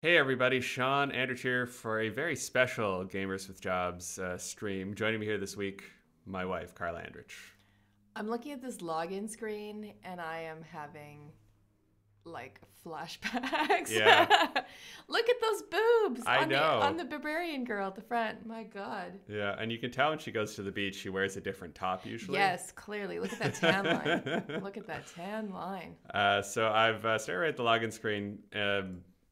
Hey everybody, Shawn Andrew here for a very special Gamers with Jobs stream. Joining me here this week, my wife, Karla Andrich. I'm looking at this login screen and I am having like flashbacks. Yeah. Look at those boobs I know. on the barbarian girl at the front. My God. Yeah, and you can tell when she goes to the beach, she wears a different top usually. Yes, clearly. Look at that tan line. Look at that tan line. So I've started right at the login screen.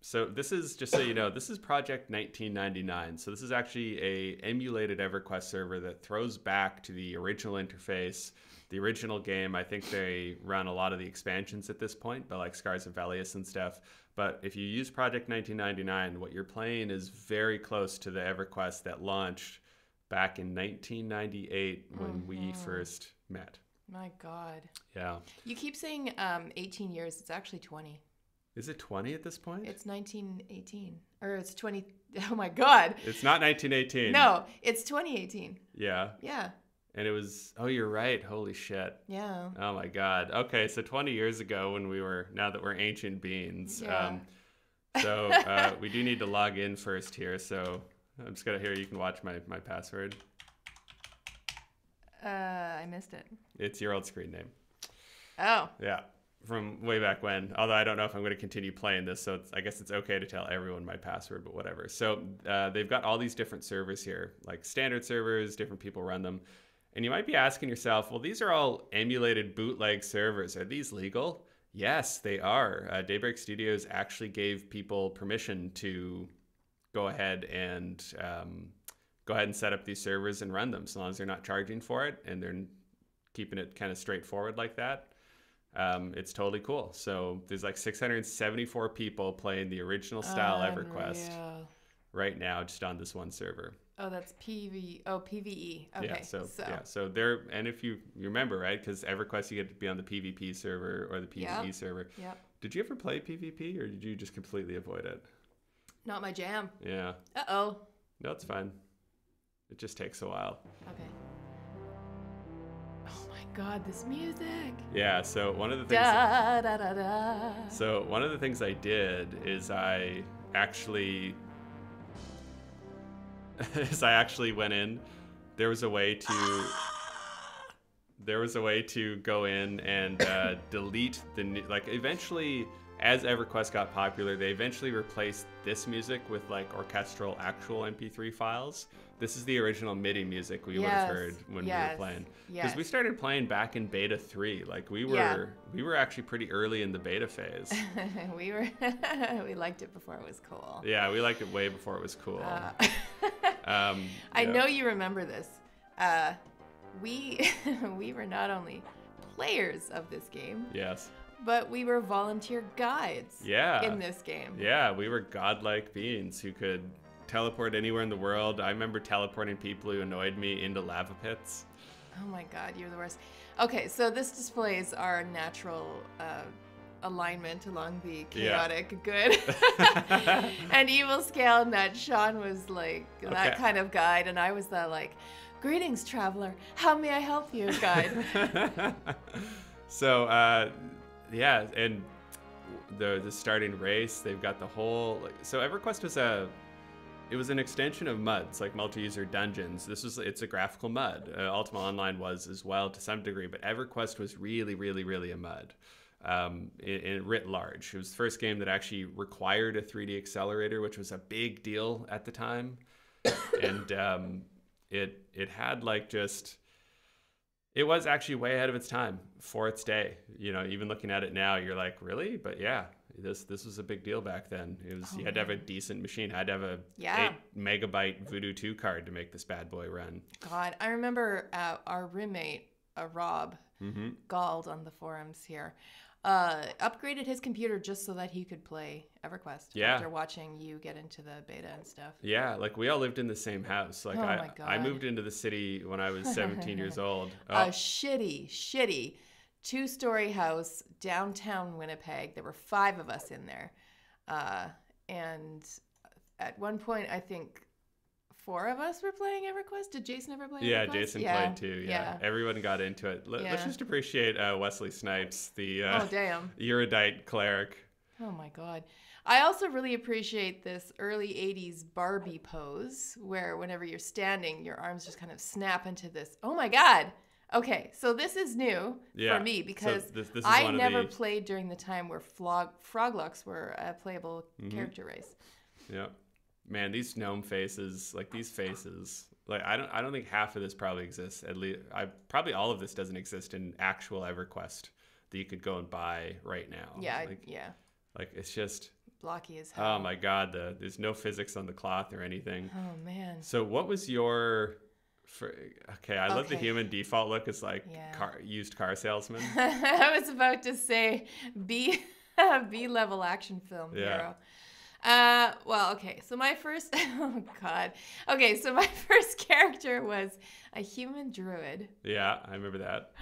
So this is, just so you know, this is Project 1999. So this is actually a emulated Everquest server that throws back to the original interface, the original game. I think they run a lot of the expansions at this point, but like Scars of Velius and stuff. But if you use Project 1999, what you're playing is very close to the Everquest that launched back in 1998 when we first met. My God. Yeah. You keep saying 18 years. It's actually 20. Is it 20 at this point? It's 1918. Or it's 20. Oh, my God. It's not 1918. No, it's 2018. Yeah. Yeah. And it was, oh, you're right. Holy shit. Yeah. Oh, my God. Okay, so 20 years ago when now that we're ancient beings. Yeah. We do need to log in first here. So I'm just going to, here, you can watch my password. I missed it. It's your old screen name. Oh. Yeah. From way back when, although I don't know if I'm going to continue playing this, so I guess it's okay to tell everyone my password, but whatever. So they've got all these different servers here, like standard servers, different people run them. And you might be asking yourself, well, these are all emulated bootleg servers. Are these legal? Yes, they are. Daybreak Studios actually gave people permission to go ahead and set up these servers and run them, so long as they're not charging for it and they're keeping it kind of straightforward like that. It's totally cool. So there's like 674 people playing the original style EverQuest right now, just on this one server. Oh, that's PvE. Okay. Yeah. So there, and if you remember, right, because EverQuest you get to be on the PvP server or the PvE server. Yep. Did you ever play PvP or did you just completely avoid it? Not my jam. Yeah. Uh-oh. No, it's fine. It just takes a while. Okay. Oh my God, this music. Yeah, so one of the things So one of the things I did is I actually went in. There was a way to go in and delete the eventually, as EverQuest got popular, they eventually replaced this music with like orchestral actual MP3 files. This is the original MIDI music we would have heard when we were playing. Because we started playing back in beta 3. Like we were actually pretty early in the beta phase. we liked it before it was cool. Yeah, we liked it way before it was cool. I know you remember this. We were not only players of this game. Yes. But we were volunteer guides in this game. Yeah, we were godlike beings who could teleport anywhere in the world. I remember teleporting people who annoyed me into lava pits. Oh my God, you're the worst. Okay, so this displays our natural alignment along the chaotic good and evil scale, and that Shawn was like that kind of guide, and I was the like, greetings, traveler. How may I help you, guide? So, yeah, and the starting race, they've got the whole so EverQuest was an extension of MUDs, like multi-user dungeons. It's a graphical MUD. Ultima Online was as well to some degree, but EverQuest was really, really, really a MUD in writ large. It was the first game that actually required a 3D accelerator, which was a big deal at the time, and it had like just. It was actually way ahead of its time for its day. You know, even looking at it now, you're like, really? But yeah, this was a big deal back then. It was you had to have a decent machine. I had to have a 8 megabyte Voodoo 2 card to make this bad boy run. God, I remember our roommate, Rob, Gald on the forums here, upgraded his computer just so that he could play EverQuest after watching you get into the beta and stuff. Yeah, like we all lived in the same house. Like I moved into the city when I was 17 years old. A shitty 2-story house downtown Winnipeg. There were 5 of us in there. And at one point, I think 4 of us were playing EverQuest. Did Jason ever play EverQuest? Yeah, Jason played too. Yeah. Everyone got into it. Let's just appreciate Wesley Snipes, the oh, damn. erudite cleric. Oh my God. I also really appreciate this early 80s Barbie pose where whenever you're standing, your arms just kind of snap into this. Oh my God. Okay, so this is new for me because this is I one of never the... played during the time where Froglocks were a playable character race. Yeah. Man, these gnome faces, like these faces, like I don't think half of this probably exists. At least probably all of this doesn't exist in actual EverQuest that you could go and buy right now. Yeah, like, Like it's just blocky as hell. Oh my God, there's no physics on the cloth or anything. Oh man. So what was your I love the human default look as like used car salesman. I was about to say B level action film hero. Well, okay. So my first oh God. Okay, so my first character was a human druid. Yeah, I remember that.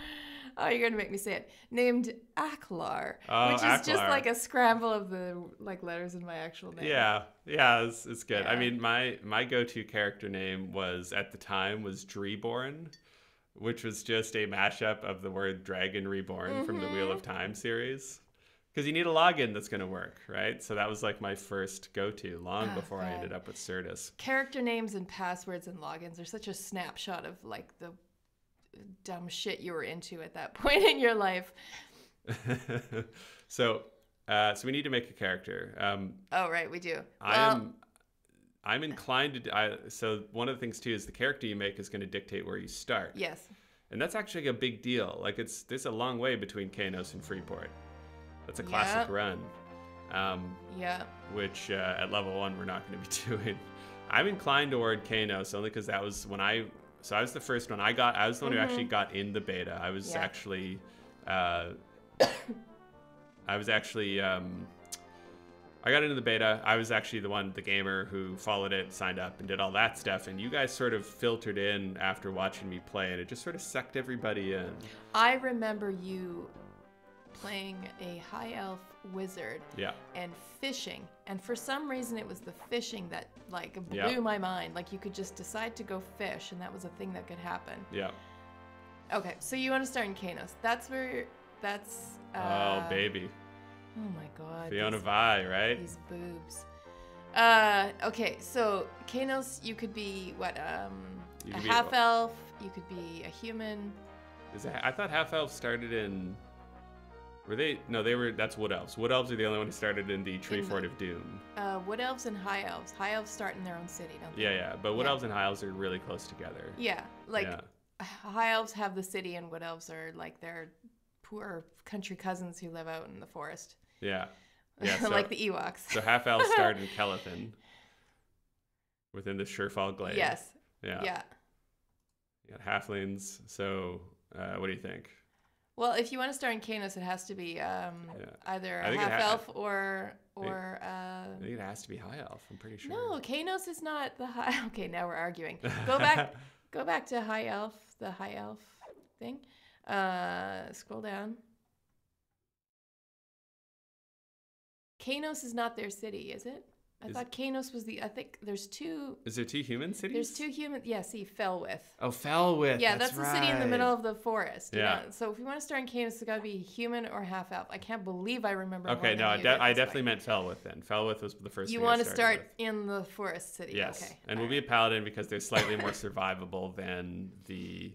Oh, you're gonna make me say it. Named Aklar, which is just like a scramble of the like letters in my actual name. Yeah, it's good. Yeah. I mean, my go-to character name was at the time was Dreeborn, which was just a mashup of the word Dragon Reborn from the Wheel of Time series. Because you need a login that's gonna work, right? So that was like my first go-to long before I ended up with Certus. Character names and passwords and logins are such a snapshot of like the dumb shit you were into at that point in your life. So we need to make a character. Oh right, we do. I'm inclined to. So one of the things too is the character you make is going to dictate where you start. Yes. And that's actually a big deal. Like there's a long way between Kanos and Freeport. That's a classic run. Which at level 1 we're not going to be doing. I'm inclined toward Kanos only because that was when I was the first one. I was the one who actually got in the beta. I was actually I got into the beta. I was actually the gamer who followed it, signed up, and did all that stuff. And you guys sort of filtered in after watching me play, and it just sort of sucked everybody in. I remember you playing a high elf wizard and fishing, and for some reason it was the fishing that like blew my mind. Like you could just decide to go fish, and that was a thing that could happen. Okay, so you want to start in Kanos. Oh baby, oh my God, Fiona Vi, right? These boobs. Okay, so Kanos, you could be what a half elf, you could be a human. I thought half elves started in... Were they? No, they were. That's wood elves. Wood elves are the only one who started in the Treefort of Doom. Wood elves and high elves. High elves start in their own city, don't they? Yeah. But wood elves and high elves are really close together. Yeah, high elves have the city, and wood elves are like their poor country cousins who live out in the forest. Yeah. So, like the Ewoks. So half elves start in Kelethin, within the Surefall Glade. Yes. Yeah. You got halflings. So what do you think? Well, if you want to start in Kanos, it has to be either a half elf or I think it has to be high elf. I'm pretty sure. No, Kanos is not the high. Okay, now we're arguing. Go back to high elf, the high elf thing. Scroll down. Kanos is not their city, is it? I thought Kanos was I think there's two... Is there 2 human cities? There's 2 human... Yeah, see, Felwith. Oh, Felwith. Yeah, that's the city in the middle of the forest. Yeah. You know? So if you want to start in Kanos, it's got to be human or half-elf. I can't believe I remember Okay, no, I definitely meant Felwith then. Felwith was the first You thing want I to start with. in the forest city. Yes. Okay. And we'll be a paladin because they're slightly more survivable than the...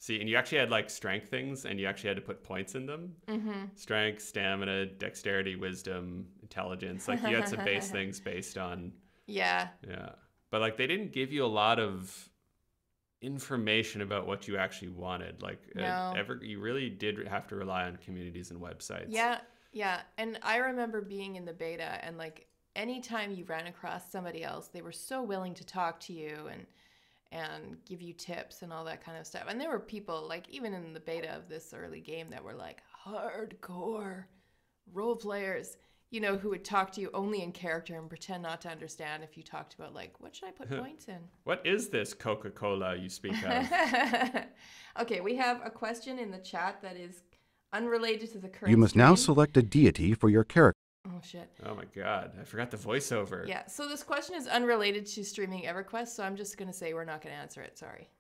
See, and you actually had like strength things, and you actually had to put points in them. Mm-hmm. Strength, stamina, dexterity, wisdom, intelligence. Like you had some base things based on. Yeah. But like they didn't give you a lot of information about what you actually wanted. Like you really did have to rely on communities and websites. Yeah. And I remember being in the beta, and like anytime you ran across somebody else, they were so willing to talk to you and give you tips and all that kind of stuff. And there were people, like, even in the beta of this early game that were, like, hardcore role players, you know, who would talk to you only in character and pretend not to understand if you talked about, like, what should I put points in? What is this Coca-Cola you speak of? Okay, we have a question in the chat that is unrelated to the current You must stream. now select a deity for your character. Oh, shit. Oh, my God. I forgot the voiceover. Yeah, so this question is unrelated to streaming EverQuest, so I'm just going to say we're not going to answer it. Sorry.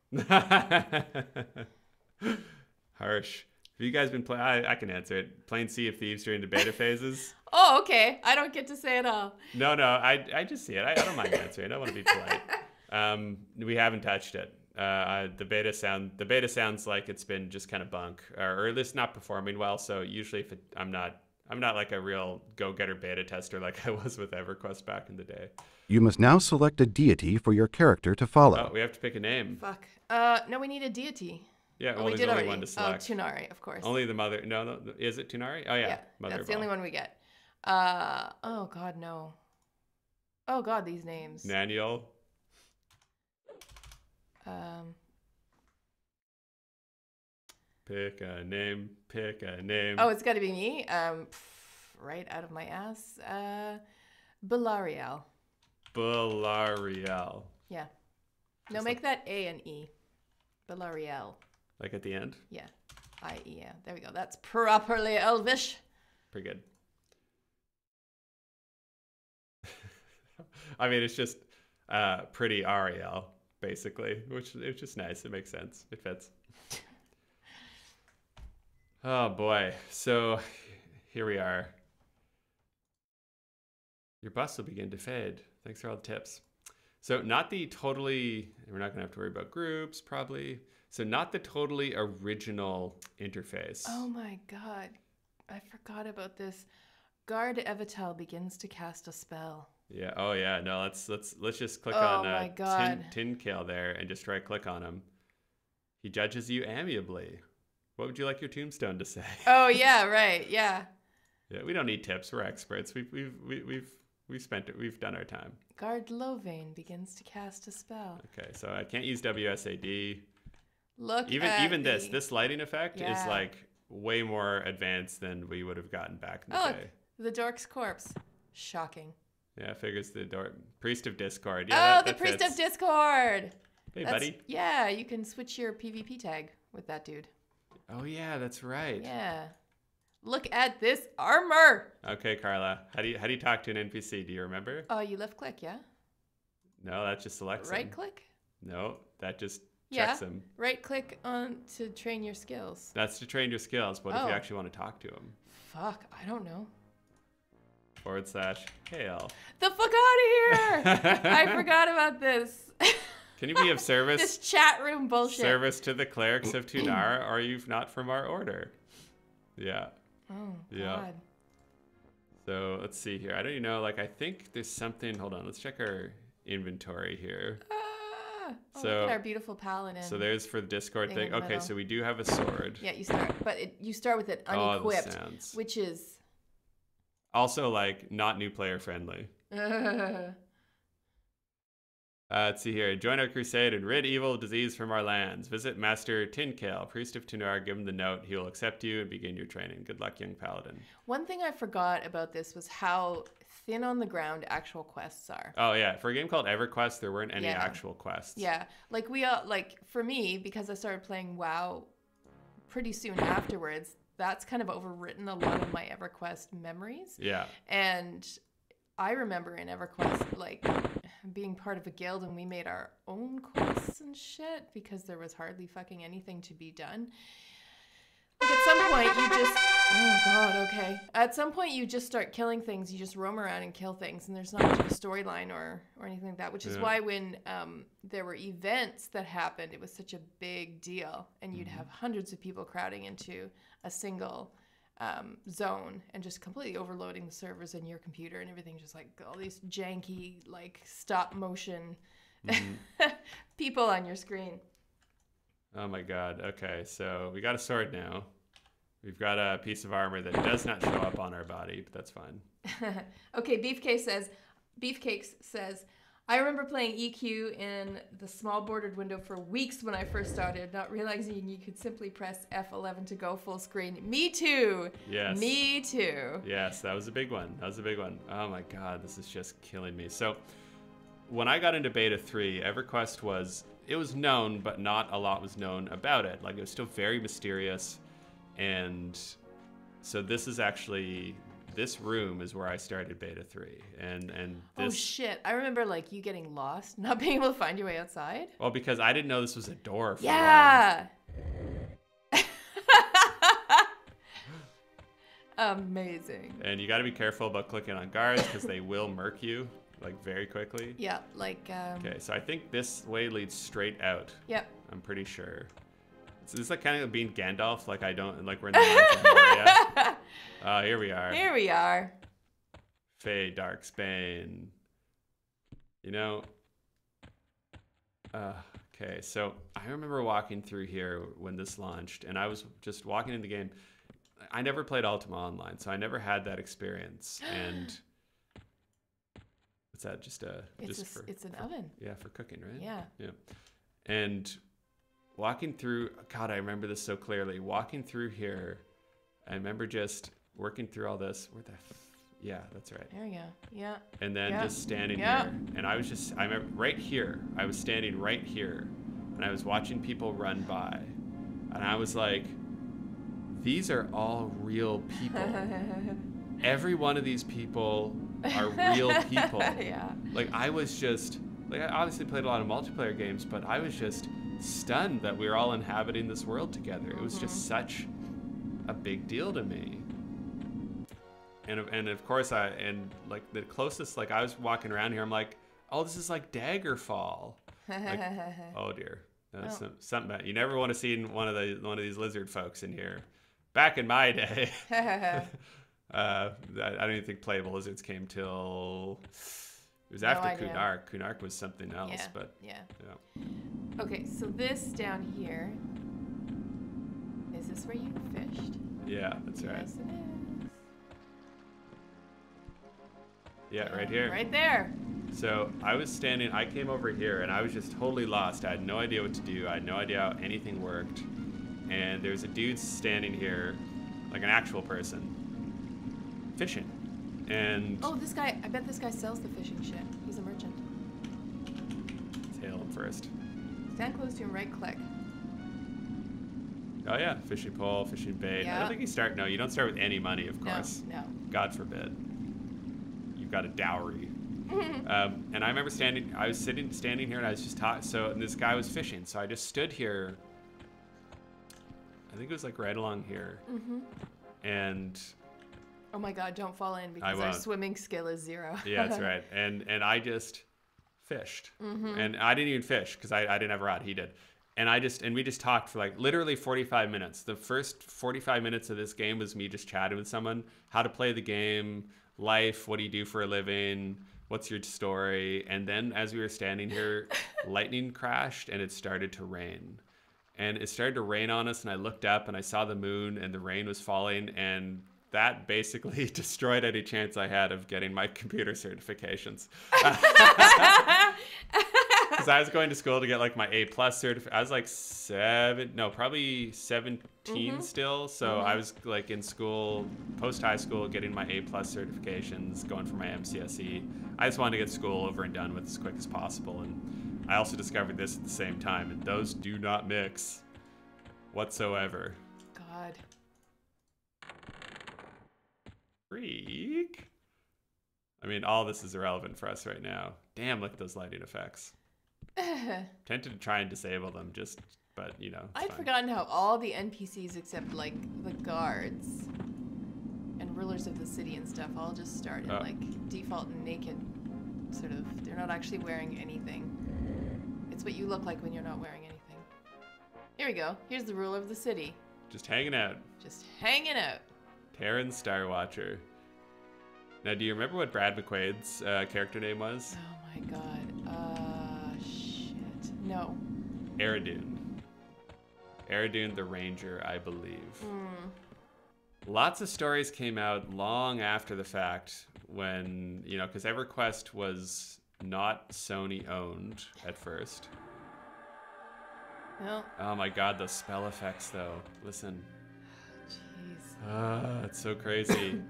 Harsh. Have you guys been playing? I can answer it. Playing Sea of Thieves during the beta phases? Oh, okay. I don't get to say it all. No, I just see it. I don't mind answering. I want to be polite. We haven't touched it. The beta sounds like it's been just kind of bunk, or at least not performing well. So usually, if I'm not like a real go-getter beta tester like I was with EverQuest back in the day. You must now select a deity for your character to follow. Oh, we have to pick a name. Fuck. No, we need a deity. Yeah, well, we there's did only already. one to select. Oh, Tunari, of course. Only the mother. No, is it Tunari? Oh yeah, mother. That's of the only all. one we get. Oh God, no. Oh God, these names. Naniel. Pick a name. Pick a name. Oh, it's got to be me. Right out of my ass. Belariel. Belariel. Yeah. No, make that A and E. Belariel. Like at the end? Yeah. I-E, yeah. There we go. That's properly Elvish. Pretty good. I mean, it's just pretty Ariel, basically, which is just nice. It makes sense. It fits. Oh, boy. So here we are. Your bus will begin to fade. Thanks for all the tips. So not the totally, we're not going to have to worry about groups, probably. So not the totally original interface. Oh my God. I forgot about this. Guard Evital begins to cast a spell. Yeah. Oh yeah. No. Let's just click Oh on my God. Tin Kale there and just right click on him. He judges you amiably. What would you like your tombstone to say? Oh yeah. Right. Yeah. Yeah. We don't need tips. We're experts. We've spent it. We've done our time. Guard Lovane begins to cast a spell. Okay. So I can't use WSAD. Look. Even this lighting effect is Yeah. like way more advanced than we would have gotten back in the Oh, day. the Dork's corpse. Shocking. Yeah, figures the Priest of Discord. Yeah, the Priest of Discord. Hey, buddy. Yeah, you can switch your PvP tag with that dude. Oh yeah, that's right. Yeah. Look at this armor. Okay, Karla. How do you talk to an NPC? Do you remember? Oh, you left click, yeah? No, that just selects him. Right click? No, that just checks him. Right click on to train your skills. That's to train your skills, but if you actually want to talk to him. Fuck, I don't know. /hail. The fuck out of here! I forgot about this. Can you be of service? This chat room bullshit. Service to the clerics of Tunar, are you not from our order? Yeah. Oh, Yeah. God. So let's see here. I don't even know. Like, I think there's something. Hold on. Let's check our inventory here. Ah! Oh, So- look at our beautiful paladin. So there's for the Discord Thing thing. in the Okay, middle. so we do have a sword. Yeah, you start, but you start with it Oh, the unequipped, sounds. which is. Also, like, not new player friendly. Let's see here. Join our crusade and rid evil disease from our lands. Visit Master Tinkale, Priest of Tunar. Give him the note. He will accept you and begin your training. Good luck, young paladin. One thing I forgot about this was how thin on the ground actual quests are. Oh, yeah. For a game called EverQuest, there weren't any Yeah. actual quests. Yeah, like for me, because I started playing WoW pretty soon afterwards, that's kind of overwritten a lot of my EverQuest memories. Yeah. And I remember in EverQuest, like, being part of a guild and we made our own quests and shit because there was hardly fucking anything to be done. Like, at some point, you just... Oh, God, okay. At some point, you just start killing things. You just roam around and kill things, and there's not much of a storyline or anything like that, which is why when there were events that happened, it was such a big deal, and you'd have hundreds of people crowding into a single zone and just completely overloading the servers in your computer and everything, just like all these janky, like, stop motion people on your screen. Oh my god. Okay, so we got a sword now. We've got a piece of armor that does not show up on our body, but that's fine. Okay, Beefcakes says, I remember playing EQ in the small bordered window for weeks when I first started, not realizing you could simply press F11 to go full screen. Me too. Yes. Me too. Yes, that was a big one. That was a big one. Oh my god, this is just killing me. So when I got into beta 3, EverQuest was known, but not a lot was known about it. Like, it was still very mysterious. And so this room is where I started beta 3. And this, Oh shit. I remember, like, you getting lost, not being able to find your way outside. well, because I didn't know this was a door for one. Yeah. Amazing. And you got to be careful about clicking on guards because they will murk you like very quickly. Yeah, like. Okay, so I think this way leads straight out. Yep. I'm pretty sure. So this is like kind of being Gandalf, like I don't like we're in the Mines of Moria. Oh, here we are. Here we are. Fey, Darksbane. You know. Okay, so I remember walking through here when this launched, and I was just walking in the game. I never played Ultima Online, so I never had that experience. And what's that? It's an oven. Yeah, for cooking, right? Yeah. Yeah. And walking through, God, I remember this so clearly. Walking through here, I remember just working through all this. Yeah, that's right. There we go. Yeah. And then just standing here. And I remember right here. I was standing right here. And I was watching people run by. And I was like, these are all real people. Every one of these people are real people. Yeah. Like, I was just, like, I obviously played a lot of multiplayer games, but I was just stunned that we were all inhabiting this world together. It was just such a big deal to me. And of course, like the closest, like I was walking around here, I'm like, oh, this is like Daggerfall. Like, oh dear, that's something bad. You never want to see one of these lizard folks in here. Back in my day, I don't even think playable lizards came till it was after Kunark. Kunark was something else, but yeah. Okay, so this down here, is this where you fished? Yeah, that's right. Yes, it is. Yeah, right here. Right there. So I came over here and I was just totally lost. I had no idea what to do. I had no idea how anything worked. And there's a dude standing here, like an actual person, fishing. And oh, this guy, I bet this guy sells the fishing shit. He's a merchant. Let's hail him first. Stand close to him, right click. Oh yeah, fishing pole, fishing bait. Yeah. I don't think you don't start with any money, of course. No. God forbid. Got a dowry. And I remember I was standing here and I was just and this guy was fishing, so I just stood here. I think it was like right along here. And oh my God, don't fall in because our swimming skill is 0. Yeah, that's right. And I just fished. And I didn't even fish because I didn't have a rod. He did. And we just talked for like literally 45 minutes. The first 45 minutes of this game was me just chatting with someone, how to play the game, life, what do you do for a living, what's your story. And then as we were standing here, lightning crashed and it started to rain. And it started to rain on us, and I looked up and I saw the moon and the rain was falling, and that basically destroyed any chance I had of getting my computer certifications. Because I was going to school to get like my A+ certificate. I was like probably 17 still. So I was like in school, post high school, getting my A+ certifications, going for my MCSE. I just wanted to get school over and done with as quick as possible. And I also discovered this at the same time, and those do not mix whatsoever. God. Freak. I mean, all this is irrelevant for us right now. Damn, look at those lighting effects. Tempted to try and disable them, but you know. I'd forgotten how all the NPCs except like the guards and rulers of the city and stuff all just start in like default naked, sort of. They're not actually wearing anything. It's what you look like when you're not wearing anything. Here we go. Here's the ruler of the city. Just hanging out. Just hanging out. Terran Starwatcher. Now, do you remember what Brad McQuaid's character name was? Oh my God. Shit. No. Eridune. Eridune the Ranger, I believe. Lots of stories came out long after the fact when, you know, because EverQuest was not Sony owned at first. No. Oh my God, those spell effects though. Listen. Jeez. It's so crazy.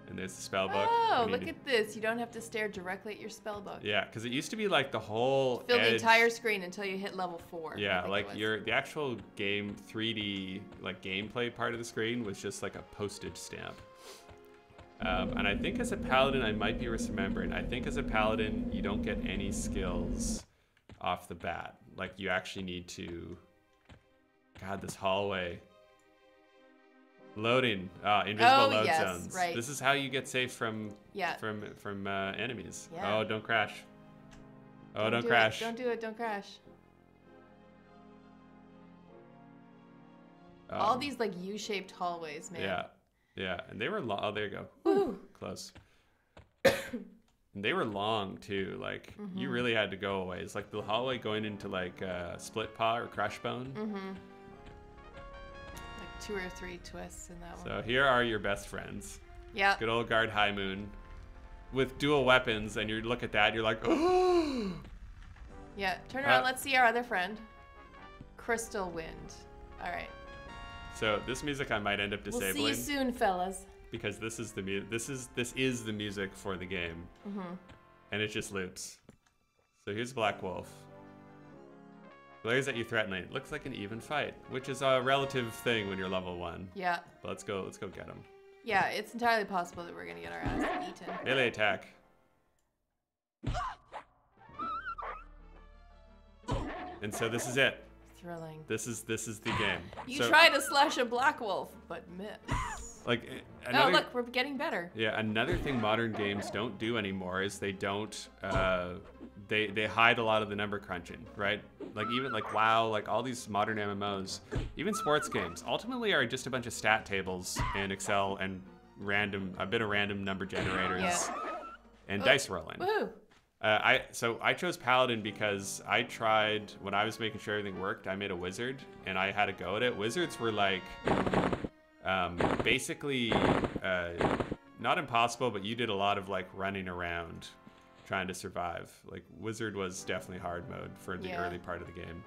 And there's the spell book. Oh, look at this. You don't have to stare directly at your spell book. Yeah, because it used to be like the whole fill the entire screen until you hit level 4. Yeah, like the actual game 3D like gameplay part of the screen was just like a postage stamp. And I think as a paladin, I might be misremembering. I think as a paladin, you don't get any skills off the bat. Like you actually need to. God, this hallway. Loading. Invisible load yes, zones. right. This is how you get safe from Yeah. from enemies. Yeah. Oh, don't crash. Oh, don't do crash. It. Don't do it. Don't crash. All these like U-shaped hallways, man. Yeah. Yeah. And they were long. Oh, there you go. Woo. Close. And they were long too. Like you really had to go a ways. Like the hallway going into like Split Paw or Crush Bone. Like 2 or 3 twists in that one. So here are your best friends. Yeah. Good old Guard High Moon with dual weapons, and you look at that, you're like, oh. Yeah. Turn around. Let's see our other friend. Crystal Wind. All right. So this music I might end up disabling. We'll see you soon, fellas. Because this is the music for the game, and it just loops. So here's Black Wolf. Glares at you threatening. It looks like an even fight, which is a relative thing when you're level 1. Yeah. But let's go get him. Yeah, it's entirely possible that we're gonna get our ass eaten. Melee attack. And so this is it. Thrilling. This is the game. You so, try to slash a black wolf, but miss. Like oh, look, we're getting better. Yeah, another thing modern games don't do anymore is they don't they hide a lot of the number crunching, right? Like even like WoW, like all these modern MMOs, even sports games, ultimately are just a bunch of stat tables in Excel and a bit of random number generators and dice rolling. Woohoo! I chose Paladin because I tried when I was making sure everything worked. I made a wizard and I had a go at it. Wizards were like basically not impossible, but you did a lot of like running around trying to survive. Like wizard was definitely hard mode for the early part of the game.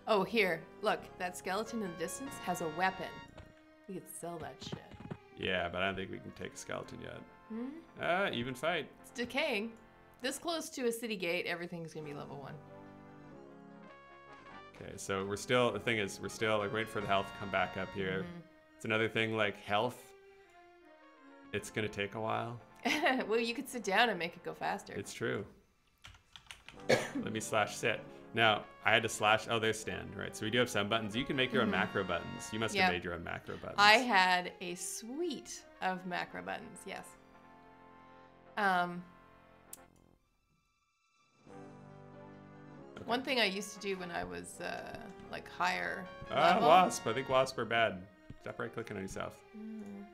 Oh, here, look, that skeleton in the distance has a weapon. We could sell that shit. Yeah, but I don't think we can take a skeleton yet. Even fight. It's decaying. This close to a city gate, everything's gonna be level 1. Okay, so we're still like waiting for the health to come back up here. It's another thing like health. It's gonna take a while. Well, you could sit down and make it go faster. It's true. Let me slash sit. Now, I had to slash, oh, there's stand, right? So we do have some buttons. You can make your own macro buttons. You must have made your own macro buttons. I had a suite of macro buttons, yes. One thing I used to do when I was like higher level. Wasp. I think wasp are bad. Stop right-clicking on yourself.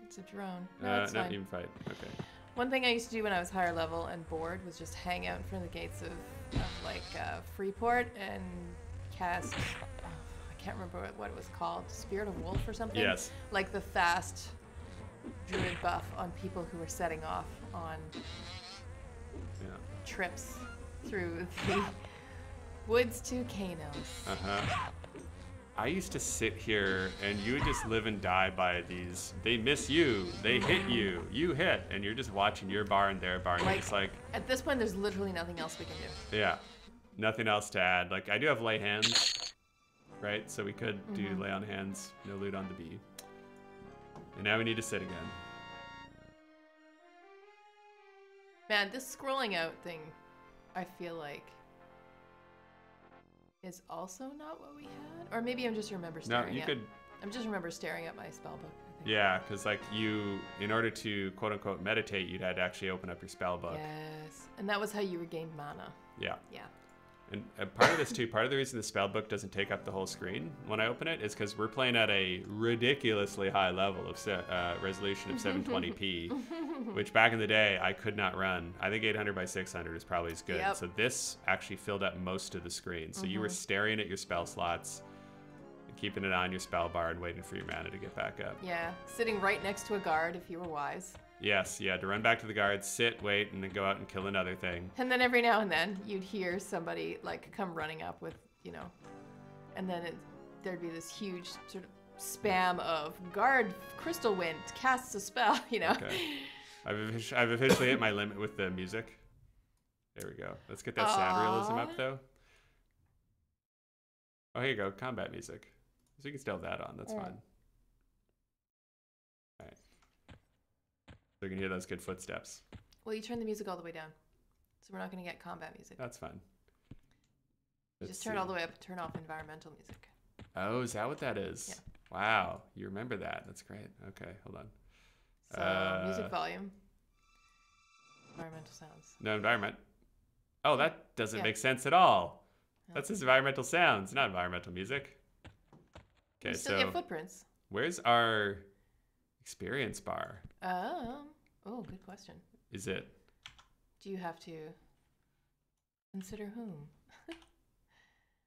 It's a drone. No, it's fine. Even fight. Okay. One thing I used to do when I was higher level and bored was just hang out in front of the gates of like Freeport and cast, I can't remember what it was called, Spirit of Wolf or something? Yes. Like the fast druid buff on people who were setting off on trips through the woods to Kano. I used to sit here and you would just live and die by these. They miss you, they hit you, you hit, and you're just watching your bar and their bar, and you're just like. At this point, there's literally nothing else we can do. Yeah, nothing else to add. Like I do have lay hands, right? So we could do lay on hands, no loot on the bee. And now we need to sit again. Man, this scrolling out thing, I feel like, is also not what we had, or maybe I'm just remember staring. I'm just remember staring at my spell book. I think. Yeah, because like in order to quote unquote meditate, you'd had to actually open up your spell book. Yes, and that was how you regained mana. Yeah. Yeah. And part of this too, part of the reason the spell book doesn't take up the whole screen when I open it is because we're playing at a ridiculously high level of resolution of 720p, which back in the day I could not run. I think 800 by 600 is probably as good. Yep. So this actually filled up most of the screen. So you were staring at your spell slots, and keeping it on your spell bar and waiting for your mana to get back up. Yeah, sitting right next to a guard if you were wise. Yes, yeah, to run back to the guard, sit, wait, and then go out and kill another thing. And then every now and then you'd hear somebody like come running up with, and then there'd be this huge sort of spam of guard crystal wind casts a spell, Okay. I've officially hit my limit with the music. There we go. Let's get that sound realism up though. Oh, here you go, combat music. So you can still have that on, that's fine. All right. So you can hear those good footsteps. Well, you turn the music all the way down, so we're not going to get combat music. That's fine. You just turn it all the way up and turn off environmental music. Oh, is that what that is? Yeah. Wow, you remember that? That's great. Okay, hold on. So music volume. Environmental sounds. No environment. Oh, that doesn't Yeah. make sense at all. No. That's just environmental sounds, not environmental music. Okay, You still so get footprints. where's our experience bar? Oh, good question. Is it? Do you have to consider whom?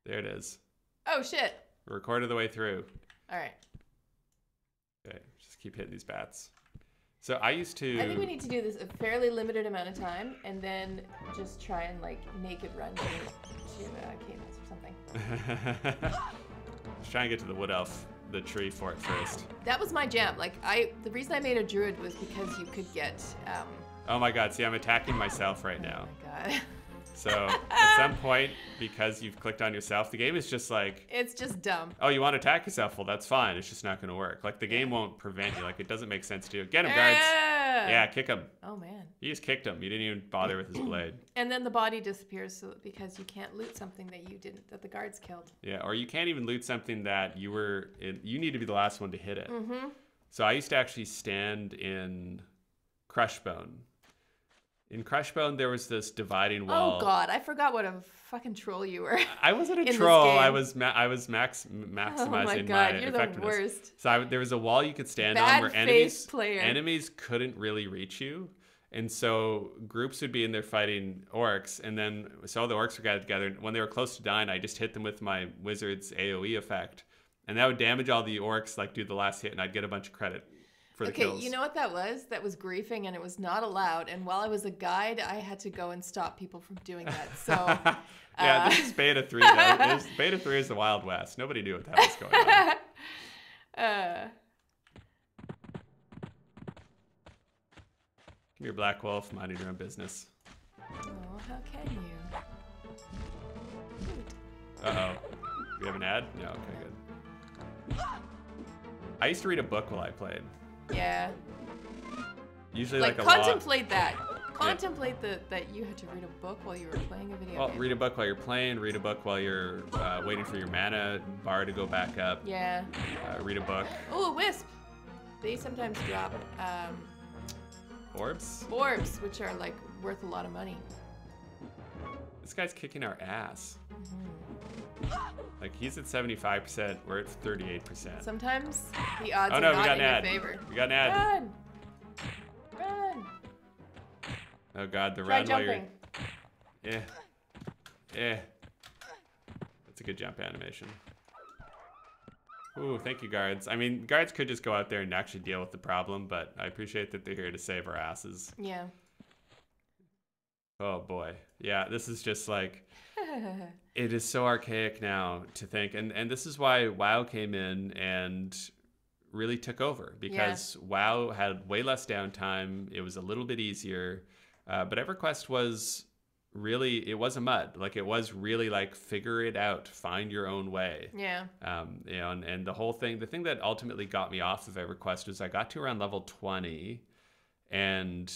There it is. Oh, shit. We're a quarter of the way through. All right. Okay, just keep hitting these bats. So I used to... I think we need to do this a fairly limited amount of time and then just try and like make it run to cadence or something. Let's try and get to the wood elf, the tree fort first. That was my jam. Like the reason I made a druid was because you could get Oh my god, see, I'm attacking myself right now. Oh my god. So at some point, because you've clicked on yourself, the game is just like... It's just dumb. Oh, you want to attack yourself? Well, that's fine. It's just not going to work. Like, the game won't prevent you. Like, it doesn't make sense to you. Get him, guards. Yeah, kick him. Oh, man. You just kicked him. You didn't even bother with his blade. And then the body disappears because you can't loot something that the guards killed. Yeah, or you can't even loot something that you need to be the last one to hit it. Mm-hmm. So I used to actually stand in Crushbone. In Crushbone, there was this dividing wall. Oh God, I forgot what a fucking troll you were. I wasn't a in troll. this game. I was maximizing Oh my God, my you're effectiveness. the worst. So there was a wall you could stand on Bad where faith player. enemies couldn't really reach you. And so groups would be in there fighting orcs, and then so all the orcs were gathered together. And when they were close to dying, I just hit them with my wizard's AoE effect, and that would damage all the orcs, like do the last hit, and I'd get a bunch of credit for the kills. Okay, you know what that was? That was griefing, and it was not allowed. And while I was a guide, I had to go and stop people from doing that. So yeah, this is beta 3 though. Beta 3 is the Wild West. Nobody knew what the hell was going on. Come here, Black Wolf, minding your own business. Oh, how can you? Uh-oh. We have an ad? No, okay, good. I used to read a book while I played. Yeah. Usually like a contemplate that. Contemplate that you had to read a book while you were playing a video game. Read a book while you're playing, read a book while you're waiting for your mana bar to go back up. Yeah. Read a book. Oh, a wisp. They sometimes drop Orbs? orbs, which are like worth a lot of money. This guy's kicking our ass. Mm-hmm. Like, he's at 75%, we're at 38%. Sometimes the odds Oh are no, we not got in an your ad. favor. We got an ad. Run! Run! Oh god, the Try run while you're... jumping. Yeah. Yeah. That's a good jump animation. Ooh, thank you, guards. I mean, guards could just go out there and actually deal with the problem, but I appreciate that they're here to save our asses. Yeah. Oh boy. Yeah, this is just like... It is so archaic now to think, and this is why WoW came in and really took over, because WoW had way less downtime. It was a little bit easier, but EverQuest was really, it was a mud. Like, it was really like, figure it out, find your own way. Yeah. You know, and the whole thing, the thing that ultimately got me off of EverQuest was I got to around level 20, and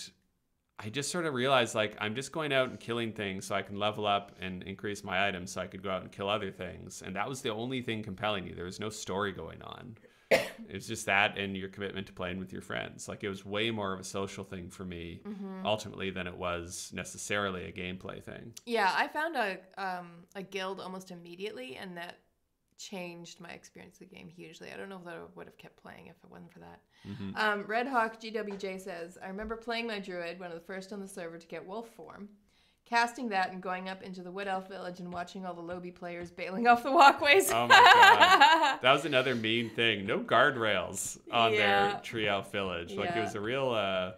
I just sort of realized, like, I'm just going out and killing things so I can level up and increase my items so I could go out and kill other things. And that was the only thing compelling you. There was no story going on. It was just that and your commitment to playing with your friends. Like, it was way more of a social thing for me, ultimately, than it was necessarily a gameplay thing. Yeah, I found a guild almost immediately, and that changed my experience of the game hugely. I don't know if I would have kept playing if it wasn't for that. Red Hawk GWJ says, I remember playing my druid, one of the first on the server to get wolf form, casting that and going up into the Wood Elf village and watching all the Lobby players bailing off the walkways. Oh my god. That was another mean thing. No guardrails on their Tree Elf village. Like, it was a real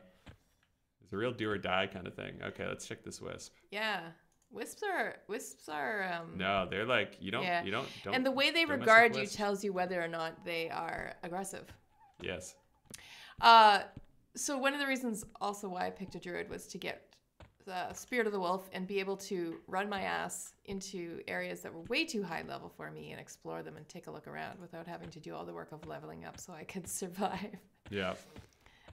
do or die kind of thing. Okay, let's check this wisp. Yeah. Wisps are no, they're like, don't and the way they regard you tells you whether or not they are aggressive. Yes. So one of the reasons also why I picked a druid was to get the Spirit of the Wolf and be able to run my ass into areas that were way too high level for me and explore them and take a look around without having to do all the work of leveling up so I could survive. Yeah.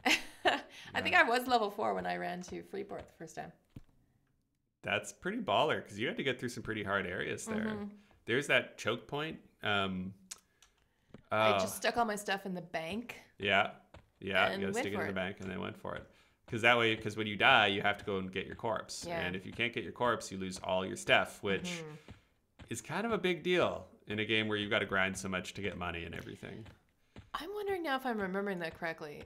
I think I was level 4 when I ran to Freeport the first time. That's pretty baller, because you had to get through some pretty hard areas there. There's that choke point. I just stuck all my stuff in the bank. Yeah. Yeah. And You got to went stick it for in the it. bank and then went for it. Because when you die, you have to go and get your corpse. Yeah. And if you can't get your corpse, you lose all your stuff, which is kind of a big deal in a game where you've got to grind so much to get money and everything. I'm wondering now if I'm remembering that correctly.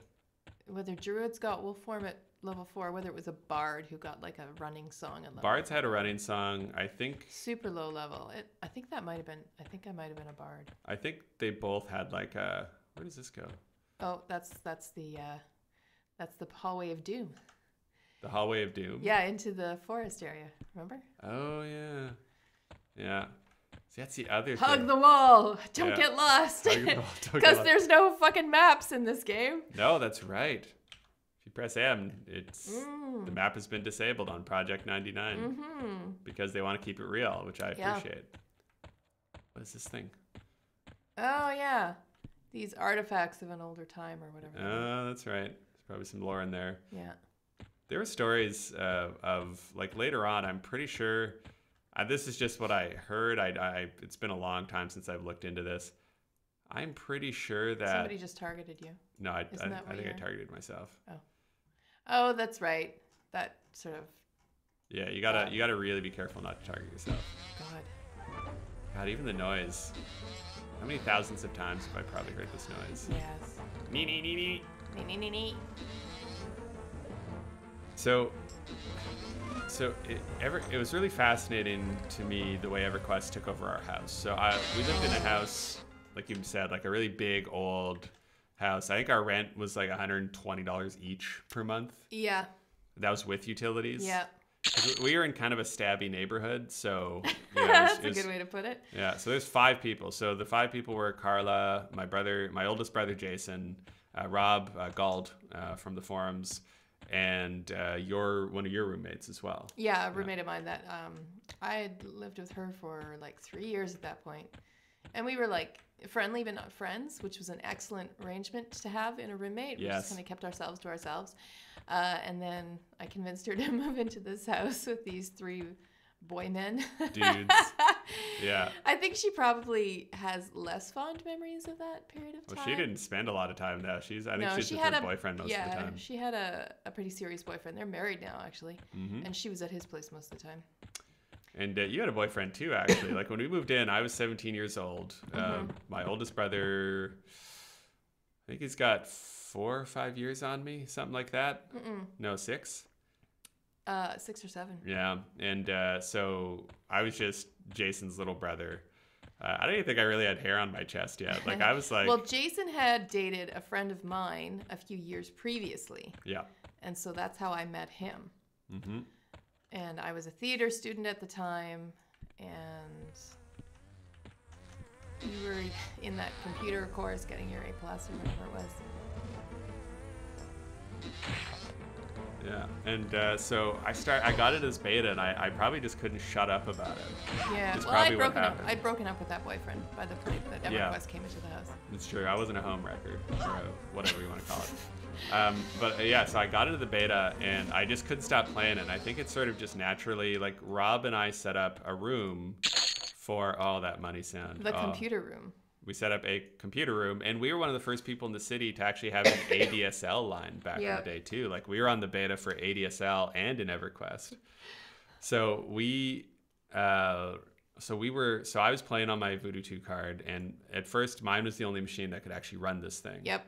Whether druids got wolf form at level 4, whether it was a bard who got like a running song at level Bards had a running song, I think. super low level. I think I might have been a bard. I think they both had like a. Where does this go? Oh, that's the hallway of doom. The hallway of doom. Yeah, into the forest area. Remember? Oh yeah, yeah. See, that's the other Hug thing. the wall. Don't Yeah. get lost. Hug the wall, don't get Because lost. there's no fucking maps in this game. No, that's right. If you press M, it's Mm. the map has been disabled on Project 99 Mm-hmm. because they want to keep it real, which I Yeah. appreciate. What is this thing? Oh yeah, these artifacts of an older time or whatever. Oh, that's right. There's probably some lore in there. Yeah. There were stories of like later on. I'm pretty sure. This is just what I heard. It's been a long time since I've looked into this. I'm pretty sure that Somebody just targeted you. no, I Isn't that what think I you're- targeted myself. Oh, that's right. That sort of Yeah, you gotta really be careful not to target yourself. God. God, even the noise. How many thousands of times have I probably heard this noise? Yes. Nee, nee, nee, nee. Nee. So it was really fascinating to me the way EverQuest took over our house. So we lived in a house, like you said, like a really big old house. I think our rent was like $120 each per month. Yeah. That was with utilities. Yeah. 'Cause we were in kind of a stabby neighborhood, so you know, That's it a was- good way to put it. Yeah, so there's 5 people. So the 5 people were Karla, my oldest brother Jason, Rob Gald from the forums, and one of your roommates as well. Yeah, a roommate of mine that I had lived with her for like 3 years at that point. And we were like friendly but not friends, which was an excellent arrangement to have in a roommate. We Yes. just kind of kept ourselves to ourselves. And then I convinced her to move into this house with these 3 boy men. Dudes. Yeah. I think she probably has less fond memories of that period of time. Well, she didn't spend a lot of time there. I think No, she's she with had her a boyfriend most of the time. she had a pretty serious boyfriend. They're married now, actually. Mm-hmm. And she was at his place most of the time. And you had a boyfriend too, actually. Like when we moved in, I was 17 years old. My oldest brother, I think he's got 4 or 5 years on me, something like that. No, 6. 6 or 7. Yeah, and so I was just Jason's little brother. I don't even think I really had hair on my chest yet. Like I was like, Well, Jason had dated a friend of mine a few years previously. yeah. And so that's how I met him. Mm-hmm. And I was a theater student at the time. And you were in that computer course getting your A+ or whatever it was. Yeah, and so I got it as beta, and I probably just couldn't shut up about it. Yeah, It's well, probably what happened. I'd broken up with that boyfriend by the point that Yeah. EverQuest came into the house. It's true. I wasn't a home record, or whatever you want to call it. But yeah, so I got into the beta, and I just couldn't stop playing it. And I think it's sort of just naturally, like Rob and I set up a room for that money sound. The computer room. We set up a computer room, and we were one of the first people in the city to actually have an ADSL line back in the day too. Like we were on the beta for ADSL and in EverQuest. So I was playing on my Voodoo 2 card, and at first mine was the only machine that could actually run this thing. Yep.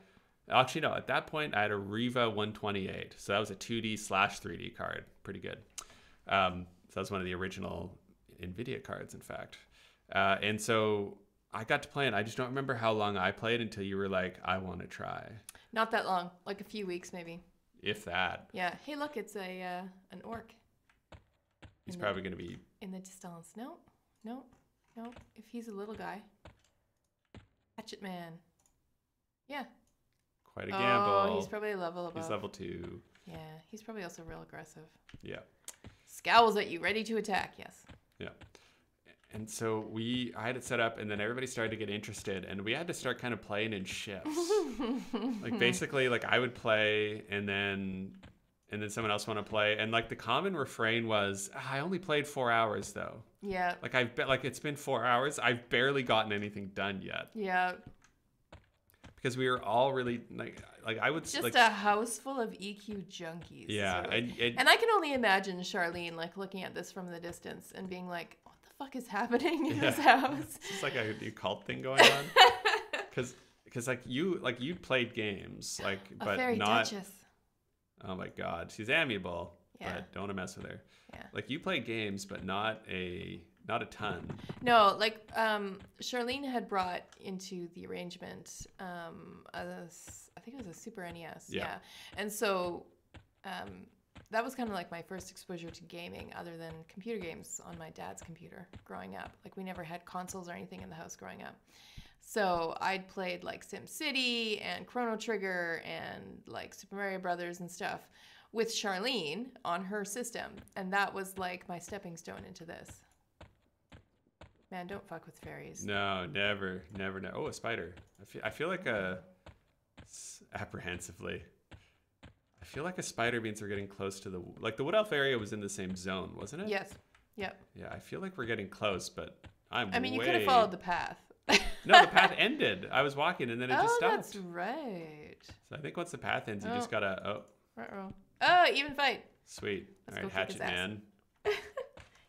Actually, no. At that point, I had a Riva 128, so that was a 2D/3D card. Pretty good. So that was one of the original NVIDIA cards, in fact. And so I got to play it. I just don't remember how long I played until you were like, I want to try. Not that long, like a few weeks maybe. If that. Yeah. Hey, look, it's an orc. He's probably going to be... In the distance. No. If he's a little guy. Hatchet Man. Yeah. Quite a gamble. Oh, he's probably a level above. He's level 2. Yeah, he's probably also real aggressive. Yeah. Scowls at you, ready to attack, yes. Yeah. And so I had it set up, and then everybody started to get interested, and we had to start kind of playing in shifts. Like basically, like I would play, and then someone else want to play, and like the common refrain was, "I only played 4 hours though." Yeah. Like it's been 4 hours. I've barely gotten anything done yet. Yeah. because we were all really like I would just like a house full of EQ junkies. yeah, So, and I can only imagine Charlene like looking at this from the distance and being like, "What the fuck is happening in this house?" It's just like a new cult thing going on. Because like you played games like A but fairy not. duchess. Oh my God, she's amiable, Yeah. but don't want to mess with her. Yeah. Like you play games, but not a ton. No, like Charlene had brought into the arrangement I think it was a Super NES. Yeah. And so that was kind of like my first exposure to gaming other than computer games on my dad's computer growing up. Like we never had consoles or anything in the house growing up. So I'd played like SimCity and Chrono Trigger and like Super Mario Brothers and stuff with Charlene on her system. And that was like my stepping stone into this. Man, don't fuck with fairies. No, never. Oh, a spider. I feel like apprehensively. I feel like a spider means we're getting close to the Wood Elf area was in the same zone, wasn't it? Yes. Yep. Yeah, I feel like we're getting close, but you could have followed the path. No, the path ended. I was walking and then it just stopped. Oh, that's right. So I think once the path ends, you just gotta Oh, even fight. Sweet. Let's All go right, kick his Hatchet ass. Man.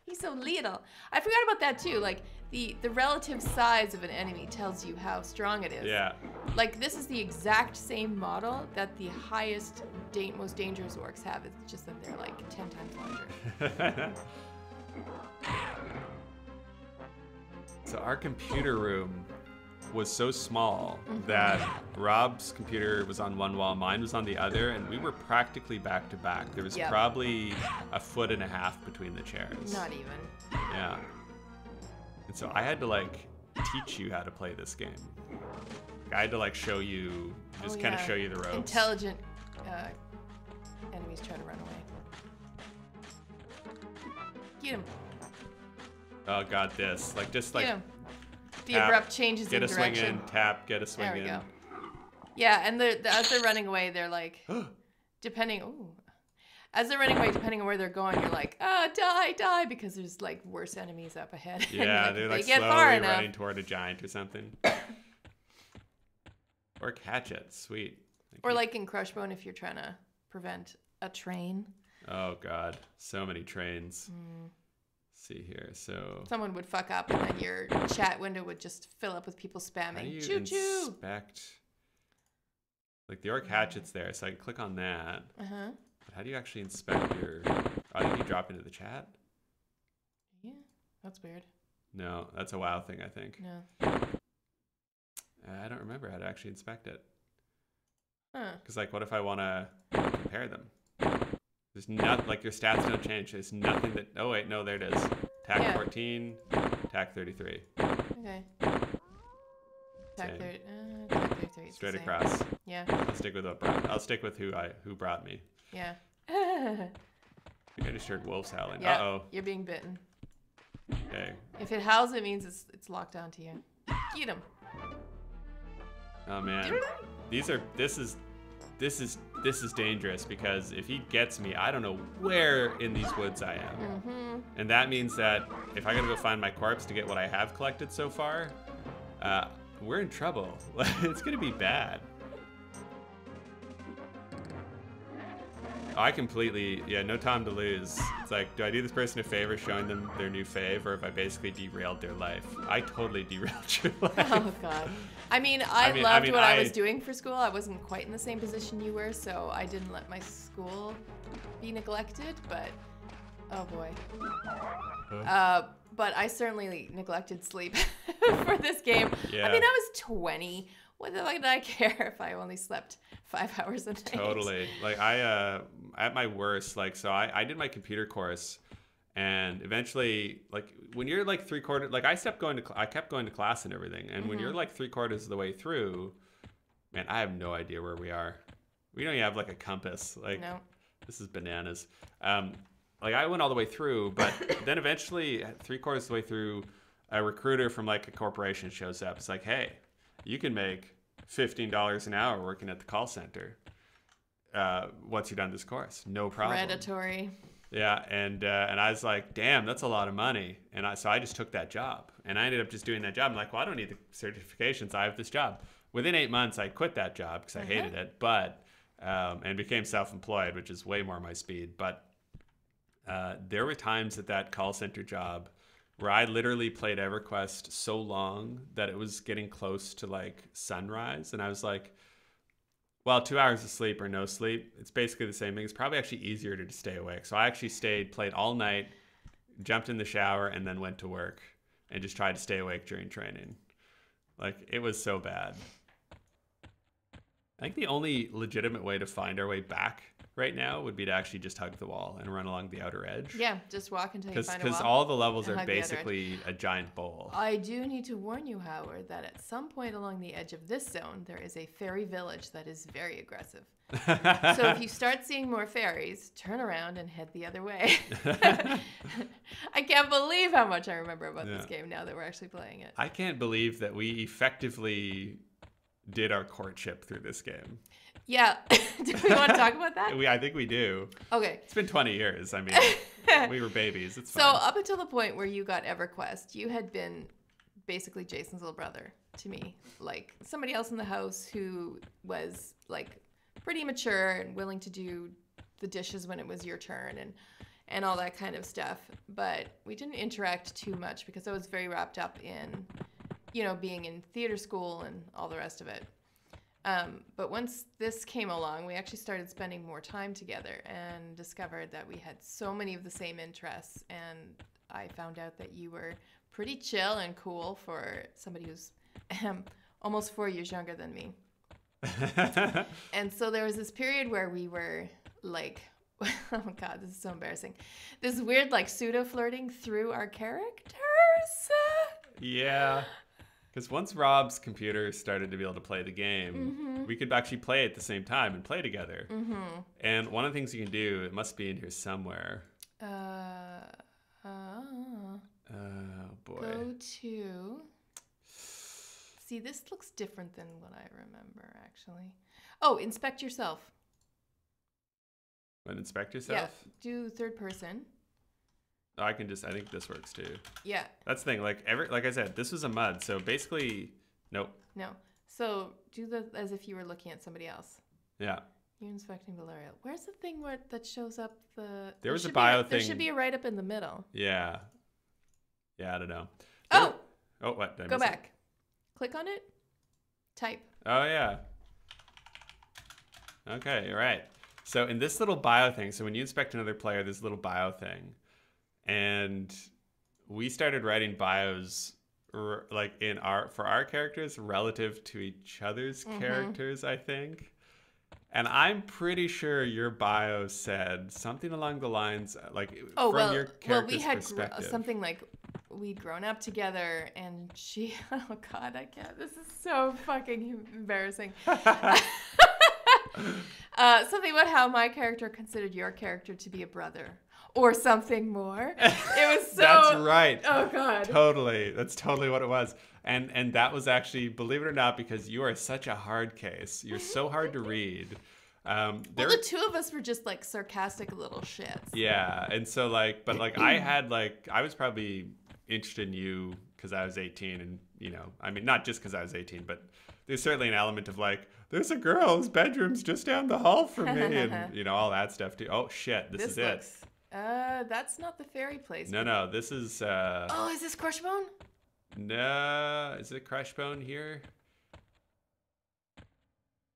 He's so little. I forgot about that too. Like the relative size of an enemy tells you how strong it is. Yeah. Like this is the exact same model that the highest, most dangerous orcs have. It's just that they're like 10 times larger. So our computer room was so small that Rob's computer was on one wall, mine was on the other, and we were practically back to back. There was probably 1.5 feet between the chairs. Not even. Yeah. And so I had to like teach you how to play this game. I had to like show you, just kind of show you the ropes. Intelligent enemies try to run away. Get him. Oh, got this. Like just like. Get him. The tap, abrupt changes in direction. direction. Get a swing in, tap, get a swing in. There we go. Yeah, and as they're running away, they're like, depending on where they're going, you're like, die, because there's like worse enemies up ahead. Yeah, they're like slowly running toward a giant or something. Or catch it, sweet. Or like in Crushbone, if you're trying to prevent a train. Oh God, so many trains. See here, so someone would fuck up and then your chat window would just fill up with people spamming. How do you choo-choo. inspect? Like the orc hatchet's there, so I can click on that. But how do you actually inspect your? Oh, did you drop into the chat? Yeah, that's weird. No, that's a WoW thing, I think. No. I don't remember how to actually inspect it. Huh. Because like, what if I want to compare them? There's not like your stats don't change. There's nothing that. Oh wait, no, there it is. TAC 14, TAC 33. Okay. TAC 33. Straight across. Yeah. I'll stick with who brought me. Yeah. I think I just heard wolves howling. Yeah, Uh-oh. You're being bitten. Okay. If it howls, it means it's locked onto you. Get him. Oh man. This is dangerous because if he gets me, I don't know where in these woods I am. And that means that if I gotta go find my corpse to get what I have collected so far, we're in trouble. It's gonna be bad. I completely, no time to lose. It's like, do I do this person a favor showing them their new fave, or have I basically derailed their life? I totally derailed your life. Oh God. I mean, I loved what I was doing for school. I wasn't quite in the same position you were, so I didn't let my school be neglected, but oh boy. But I certainly neglected sleep for this game. Yeah. I mean, I was 20. What the fuck did I care if I only slept 5 hours a night? Totally. Like I, at my worst, like, so I did my computer course, and eventually, like, when you're like 3/4, like I kept going to class and everything. And when you're like 3/4 of the way through, man, I have no idea where we are. We don't even have like a compass. Like, no. This is bananas. Like I went all the way through, but then eventually, at 3/4 of the way through, a recruiter from like a corporation shows up. It's like, hey, you can make $15 an hour working at the call center once you've done this course. No problem. Predatory. Yeah, and I was like, damn, that's a lot of money. And so I just took that job. And I ended up just doing that job. I'm like, well, I don't need the certifications. I have this job. within 8 months, I quit that job because I hated it, but and became self-employed, which is way more my speed. But there were times at that call center job where I literally played EverQuest so long that it was getting close to like sunrise, and I was like, well, 2 hours of sleep or no sleep, it's basically the same thing. It's probably actually easier to stay awake. So I actually played all night, jumped in the shower, and then went to work and just tried to stay awake during training. Like, it was so bad. I think the only legitimate way to find our way back right now would be to actually just hug the wall and run along the outer edge. Yeah, just walk until you find a wall. Because all the levels are basically a giant bowl. I do need to warn you, Howard, that at some point along the edge of this zone, there is a fairy village that is very aggressive. So if you start seeing more fairies, turn around and head the other way. I can't believe how much I remember about this game now that we're actually playing it. I can't believe that we effectively did our courtship through this game. Yeah. Do we want to talk about that? I think we do. Okay. It's been 20 years. I mean, we were babies. It's fine. So up until the point where you got EverQuest, you had been basically Jason's little brother to me. Like somebody else in the house who was like pretty mature and willing to do the dishes when it was your turn and all that kind of stuff. But we didn't interact too much because I was very wrapped up in, you know, being in theater school and all the rest of it. But once this came along, we actually started spending more time together and discovered that we had so many of the same interests. And I found out that you were pretty chill and cool for somebody who's almost 4 years younger than me. And so there was this period where we were like, oh God, this is so embarrassing. This weird like pseudo flirting through our characters. Yeah. Because once Rob's computer started to be able to play the game, we could actually play at the same time and play together. And one of the things you can do, it must be in here somewhere. Oh boy. Go to... See, this looks different than what I remember, actually. Oh, inspect yourself. And inspect yourself? Yeah, do third person. I think this works too. Yeah. That's the thing. Like I said, this was a MUD, so basically, nope. No. So do as if you were looking at somebody else. Yeah. You're inspecting Valeria. Where's the thing that shows up the... There was a bio thing. There should be a right up in the middle. Yeah. Yeah, I don't know. Oh! Oh, what? Go back. Click on it. Type. Oh, yeah. Okay, all right. So in this little bio thing, so when you inspect another player, there's a little bio thing. And we started writing bios like for our characters relative to each other's characters, I think. And I'm pretty sure your bio said something along the lines like your character's perspective. Something like we'd grown up together and she, oh God, I can't. This is so fucking embarrassing. Something about how my character considered your character to be a brother. Or something more. It was so... That's right. Oh, God. Totally. That's totally what it was. And that was actually, believe it or not, because you are such a hard case. You're so hard to read. The two of us were just, like, sarcastic little shits. Yeah. And so, like, but, like, I was probably interested in you because I was 18 and, you know, I mean, not just because I was 18, but there's certainly an element of, like, there's a girl whose bedroom's just down the hall from me and, you know, all that stuff, too. Oh, shit. This is it. That's not the fairy place. No, this is... Oh, is this Crushbone? No, is it Crushbone here?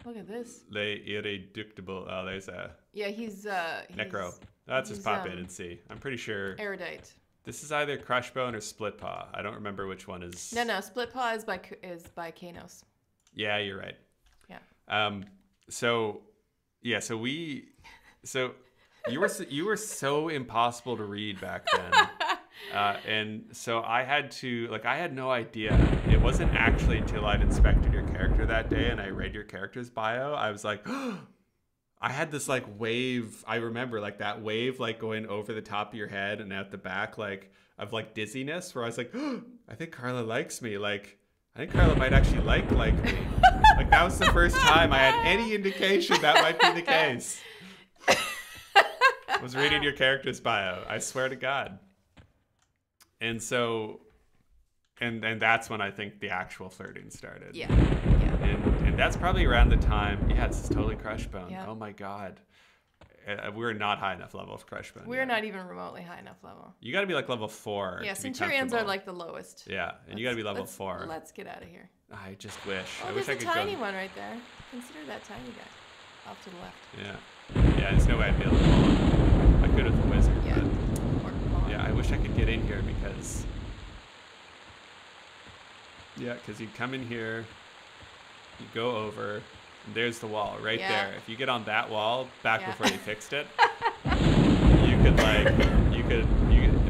Look at this. Les Irreductibles. Oh, there's a... Yeah, he's... Necro. Let's just pop in and see. I'm pretty sure... Erudite. This is either Crushbone or Splitpaw. I don't remember which one is... No, Splitpaw is by Kanos. Yeah, you're right. Yeah. So you were so impossible to read back then. And so I had no idea. It wasn't actually until I'd inspected your character that day and I read your character's bio, I was like, I had this like wave. I remember like that wave like going over the top of your head and out the back, like of like dizziness, where I was like, I think Karla likes me. Like, I think Karla might actually like me. Like that was the first time I had any indication that might be the case. I was reading your character's bio. I swear to God. And so, and that's when I think the actual flirting started. Yeah. And And that's probably around the time. Yeah, this is totally Crushbone. Yeah. Oh my god. We're not high enough level of Crushbone. We're not even remotely high enough level. You got to be like level 4. Yeah, to be Centurions are comfortable. like the lowest. Yeah, and you got to be level 4. Let's get out of here. I just wish. Oh, I wish I there's could a tiny go. one right there. Consider that tiny guy. Off to the left. Yeah. Yeah, there's no way I'd be able to pull him. I could with the wizard, Yeah. but yeah, I wish I could get in here because. Yeah, because you come in here, you go over, and there's the wall right there. If you get on that wall back before they fixed it, you could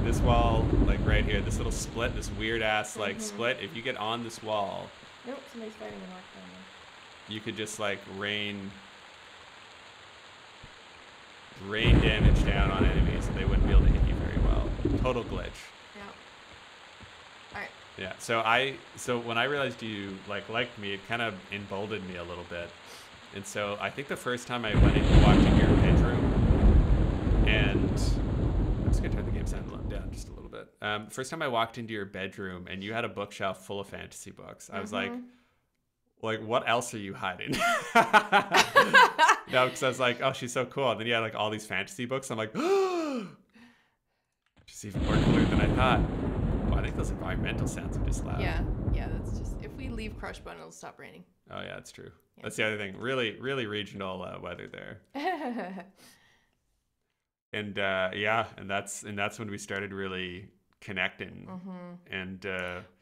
this wall like right here, this little split, this weird ass like split. If you get on this wall, nope, somebody's fighting an orc down there. you could just like rain damage down on enemies, and they wouldn't be able to hit you very well. Total glitch. Yeah. All right. Yeah. So when I realized you liked me, it kind of emboldened me a little bit. And so I think the first time I walked into your bedroom, and I'm just gonna turn the game sound down just a little bit. First time I walked into your bedroom and you had a bookshelf full of fantasy books, I was like, what else are you hiding? No, because I was like, oh, she's so cool. And then you had like all these fantasy books. I'm like, she's even more cooler than I thought. Well, I think those environmental sounds are just loud. Yeah, that's just, if we leave Crushbone, it'll stop raining. Oh yeah, that's true. Yeah. That's the other thing. Really, really regional weather there. And and that's when we started really connecting. And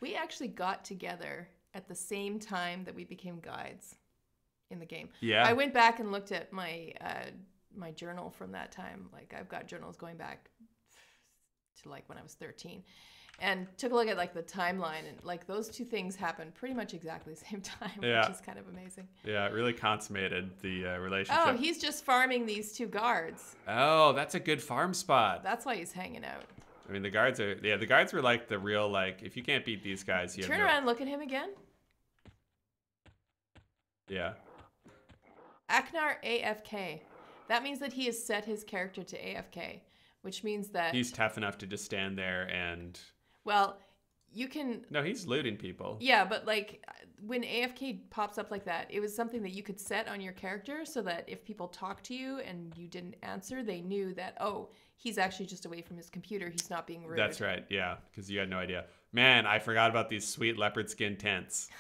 we actually got together at the same time that we became guides in the game. Yeah. I went back and looked at my my journal from that time. Like, I've got journals going back to like when I was 13. And took a look at like the timeline, and like those two things happened pretty much exactly the same time, which is kind of amazing. Yeah, it really consummated the relationship. Oh, he's just farming these two guards. Oh, that's a good farm spot. That's why he's hanging out. I mean, the guards were like the real, like, if you can't beat these guys, you Turn around and look at him again. Yeah. Aknar AFK. That means that he has set his character to AFK, which means that He's tough enough to just stand there and... Well, you can... No, he's looting people. Yeah, but like when AFK pops up like that, it was something that you could set on your character so that if people talk to you and you didn't answer, they knew that, oh, he's actually just away from his computer. He's not being rude. That's right, yeah, because you had no idea. Man, I forgot about these sweet leopard skin tents.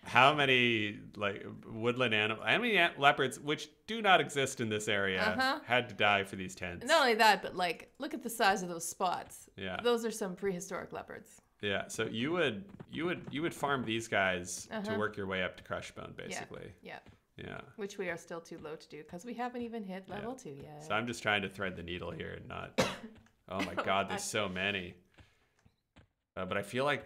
How many like woodland animals, how many leopards, which do not exist in this area, had to die for these tents? Not only that, but like, look at the size of those spots. Yeah. Those are some prehistoric leopards. Yeah, so you would farm these guys to work your way up to Crushbone, basically. Yeah. Yeah. Which we are still too low to do because we haven't even hit level 2 yet. So I'm just trying to thread the needle here and not. Oh my God, there's so many. But I feel like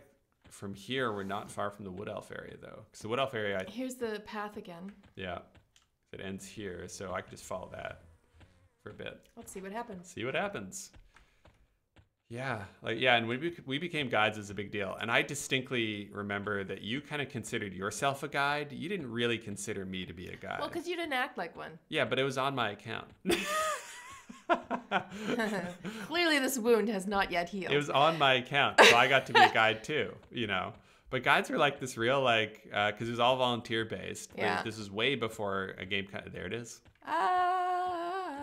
from here we're not far from the Wood Elf area though, because the Wood Elf area. Here's the path again. Yeah, it ends here, so I could just follow that for a bit. Let's see what happens. See what happens. Yeah, and we became guides is a big deal, and I distinctly remember that you kind of considered yourself a guide. You didn't really consider me to be a guide. Well, because you didn't act like one. Yeah, but it was on my account. Clearly, this wound has not yet healed. It was on my account, so I got to be a guide too, you know. But guides were like this real, like, because it was all volunteer based. Yeah. This is way before a game. There it is.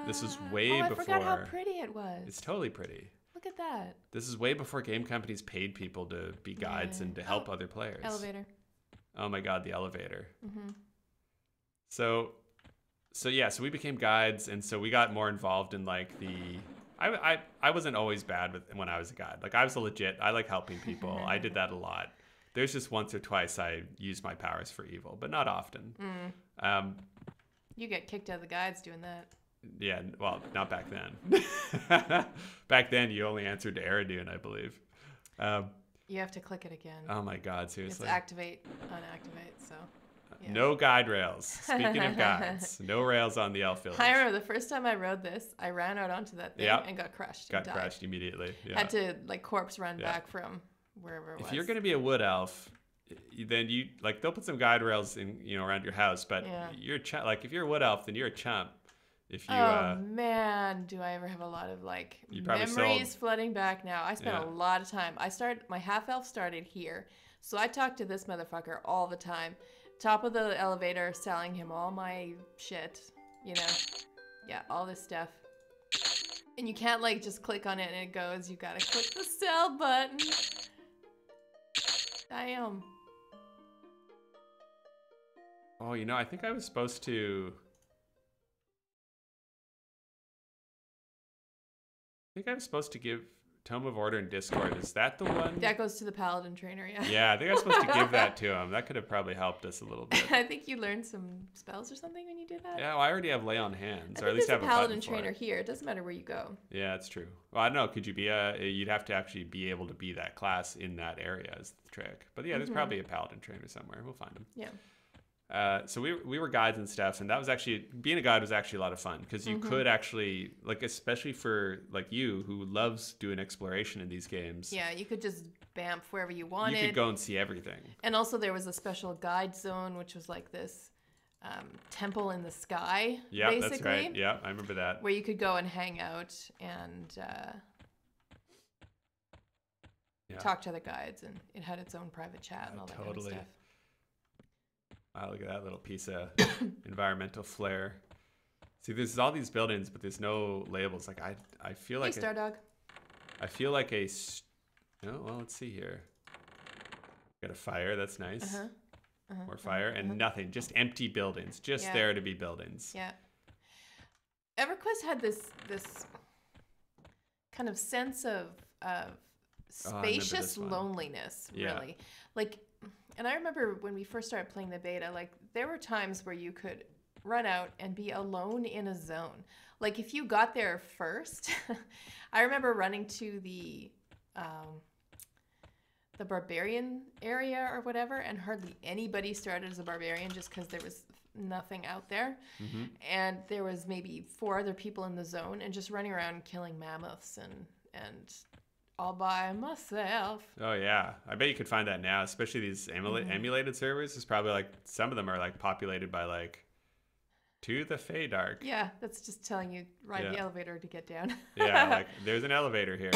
This is way before. I forgot how pretty it was. It's totally pretty. Look at that. This is way before game companies paid people to be guides and to help other players. Elevator. Oh my God, the elevator. So we became guides, and so we got more involved in like the. I wasn't always bad when I was a guide. Like I was legit. I like helping people. I did that a lot. There's just once or twice I used my powers for evil, but not often. You get kicked out of the guides doing that. Yeah, well, not back then. Back then, you only answered to Eridune, I believe. You have to click it again. Oh my God, seriously. It's activate, unactivate, so. Yeah. No guide rails. Speaking of guides, no rails on the Elf Village. I remember the first time I rode this, I ran out onto that thing and got crushed. Got crushed immediately. Yeah. Had to like corpse run back from wherever it was. If you're gonna be a wood elf, then you like they'll put some guide rails in around your house, but you're like if you're a wood elf, then you're a chump. If you, man, do I ever have a lot of like memories flooding back now. I spent a lot of time. My half elf started here, so I talked to this motherfucker all the time. top of the elevator selling him all my shit, you know. Yeah, all this stuff. And you can't like just click on it and it goes. You gotta click the sell button. Damn. Oh, you know, I think I was supposed to... give Tome of Order in Discord. Is that the one? That goes to the Paladin trainer, yeah. Yeah, I think I was supposed to give that to him. That could have probably helped us a little bit. I think you learned some spells or something when you did that. Yeah, well, I already have Lay on Hands, I or at least there's have a a Paladin button trainer for it. here. It doesn't matter where you go. Yeah, that's true. Well, I don't know. Could you be you'd have to actually be able to be that class in that area is the trick. But yeah, there's probably a Paladin trainer somewhere. We'll find him. Yeah. So we were guides and stuff, and that was actually, being a guide was actually a lot of fun because you could actually, like, especially for like you who loves doing exploration in these games. Yeah, you could just bamf wherever you wanted. You could go and see everything. And also there was a special guide zone, which was like this temple in the sky, Yeah, basically. that's right. Yeah, I remember that. Where you could go and hang out and talk to other guides, and it had its own private chat and all that kind of stuff. Wow, look at that little piece of environmental flair. See, there's all these buildings, but there's no labels. Like I feel like Stardog. I feel like oh, well, let's see here. Got a fire. That's nice. More fire and nothing. Just empty buildings. Just there to be buildings. Yeah. EverQuest had this kind of sense of spacious loneliness, really. Like. And I remember when we first started playing the beta, like there were times where you could run out and be alone in a zone. Like if you got there first, I remember running to the barbarian area or whatever, and hardly anybody started as a barbarian just because there was nothing out there. And there was maybe 4 other people in the zone and just running around killing mammoths and all by myself. Oh yeah, I bet you could find that now, especially these emulated servers. It's probably like some of them are like populated by like to the Feydark. Yeah, that's just telling you ride the elevator to get down. Yeah, like there's an elevator here.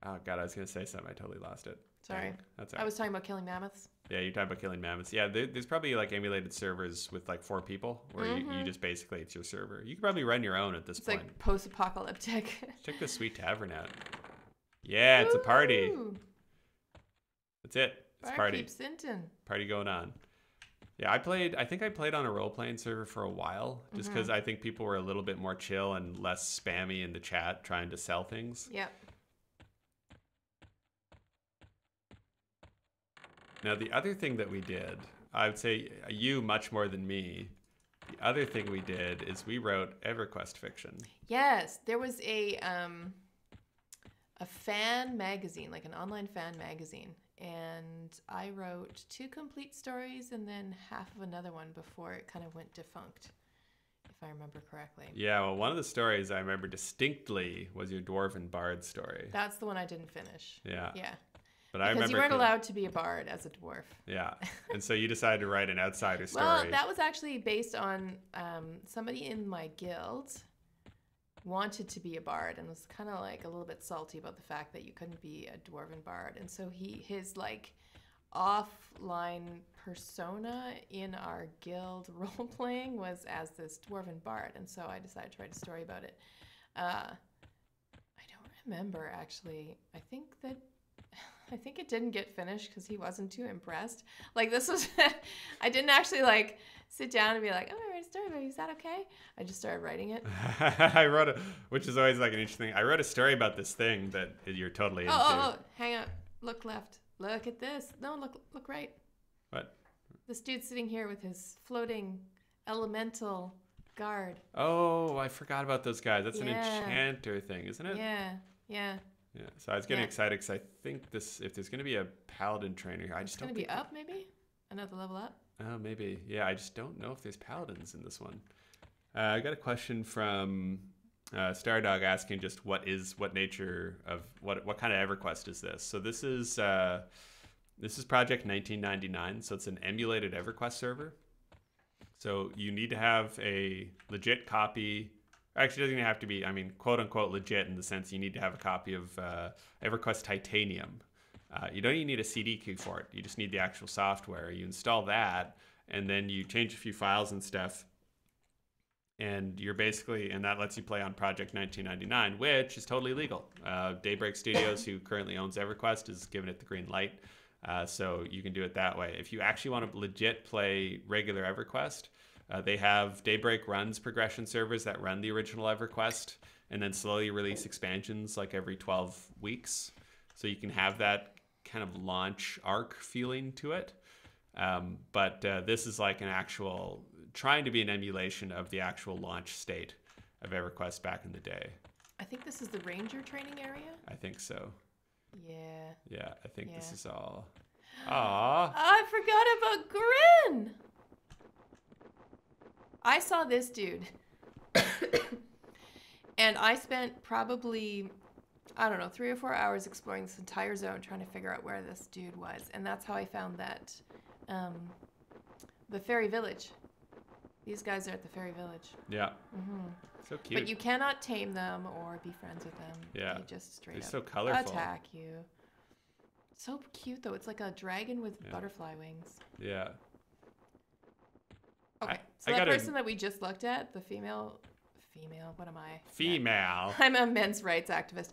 Oh god, I was gonna say something. I totally lost it. Sorry, that's all right. I was talking about killing mammoths. Yeah, you're talking about killing mammoths. Yeah, there's probably like emulated servers with like 4 people where you just basically, it's your server. You could probably run your own at this point. It's like post-apocalyptic. Check this sweet tavern out. Yeah, it's a party. That's it. It's party. Party going on. Yeah, I think I played on a role-playing server for a while just because I think people were a little bit more chill and less spammy in the chat trying to sell things. Yep. Now, the other thing that we did, I would say you much more than me, the other thing we did is we wrote EverQuest fiction. Yes, there was a fan magazine, like an online fan magazine, and I wrote 2 complete stories and then half of another one before it kind of went defunct, if I remember correctly. Yeah, well, one of the stories I remember distinctly was your Dwarven Bard story. That's the one I didn't finish. Yeah. Yeah. But because I remember you weren't allowed to be a bard as a dwarf. Yeah, and so you decided to write an outsider story. Well, that was actually based on somebody in my guild wanted to be a bard and was kind of like a little bit salty about the fact that you couldn't be a dwarven bard. And so his like offline persona in our guild role-playing was as this dwarven bard. And so I decided to write a story about it. I don't remember, actually. I think it didn't get finished because he wasn't too impressed. Like this was, I didn't actually like sit down and be like, oh, I write a story about you. Is that okay? I just started writing it. Which is always like an interesting, I wrote a story about this thing that you're totally into. Oh, hang on. Look left. Look at this. No, look right. What? This dude's sitting here with his floating elemental guard. Oh, I forgot about those guys. That's an enchanter thing, isn't it? Yeah. Yeah, so I was getting excited because I think if there's going to be a paladin trainer here, I just don't think... It's going to be up, maybe? Another level up? Oh, maybe. Yeah, I just don't know if there's paladins in this one. I got a question from Stardog asking just what nature of... What kind of EverQuest is this? So this is Project 1999, so it's an emulated EverQuest server. So you need to have a legit copy... Actually, it doesn't even have to be, I mean, quote unquote legit in the sense you need to have a copy of EverQuest Titanium, You don't even need a CD key for it. You just need the actual software. You install that, and then you change a few files and stuff. And you're basically, and that lets you play on Project 1999, which is totally legal. Daybreak Studios, who currently owns EverQuest, has given it the green light. So you can do it that way. If you actually want to legit play regular EverQuest, they have Daybreak runs progression servers that run the original EverQuest and then slowly release expansions like every 12 weeks. So you can have that kind of launch arc feeling to it. But this is like an actual, trying to be an emulation of the actual launch state of EverQuest back in the day. I think this is the Ranger training area. I think so. Yeah. Yeah, I think this is all. Aww. I forgot about Grin. I saw this dude. And I spent probably, I don't know, 3 or 4 hours exploring this entire zone trying to figure out where this dude was. And that's how I found that, the fairy village. These guys are at the fairy village. Yeah. So cute. But you cannot tame them or be friends with them. Yeah. They just straight up so colorful. attack you. So cute though. It's like a dragon with butterfly wings. Yeah. Okay. So that person that we just looked at, the female, what am I? Female. I'm a men's rights activist.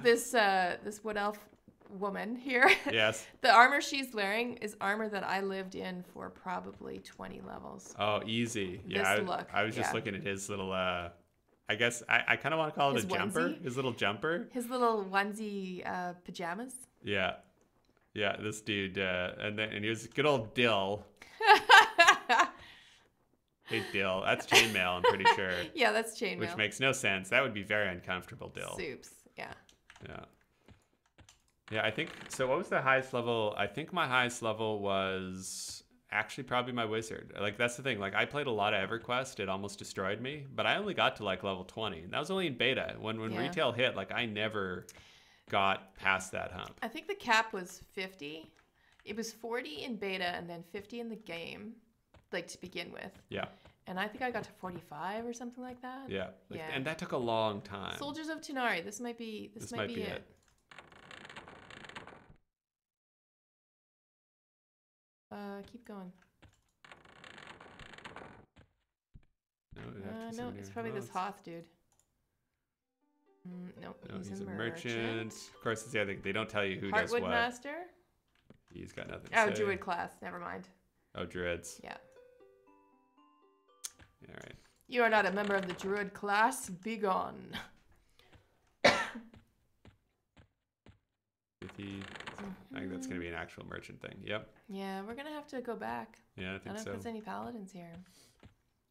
This wood elf woman here. Yes. The armor she's wearing is armor that I lived in for probably 20 levels. Oh, easy. Yeah. I was just looking at his little, I guess I kind of want to call it his a jumper. onesie? His little jumper. His little onesie pajamas. Yeah. Yeah. This dude, and he was good old Dill. Hey, Dill. That's chainmail, I'm pretty sure. Yeah, that's chainmail. Which makes no sense. That would be very uncomfortable, Dill. Soups. Yeah. Yeah. Yeah, I think, so what was the highest level? I think my highest level was actually probably my wizard. Like, that's the thing. Like, I played a lot of EverQuest. It almost destroyed me. But I only got to, like, level 20. And that was only in beta. When retail hit, like, I never got past that hump. I think the cap was 50. It was 40 in beta and then 50 in the game, like, to begin with. Yeah. And I think I got to 45 or something like that. Yeah. Like, and that took a long time. Soldiers of Tunari. This might be it. Keep going. No, it's probably this Hoth dude. No, he's a merchant. Of course, it's the other thing. They don't tell you who does what. Heartwood Master? He's got nothing to say. Oh, Druid class. Never mind. Oh, Druids. Yeah. All right. You are not a member of the Druid class. Be gone. I think that's going to be an actual merchant thing. Yep. Yeah, we're going to have to go back. Yeah, I think so. I don't know if there's any paladins here.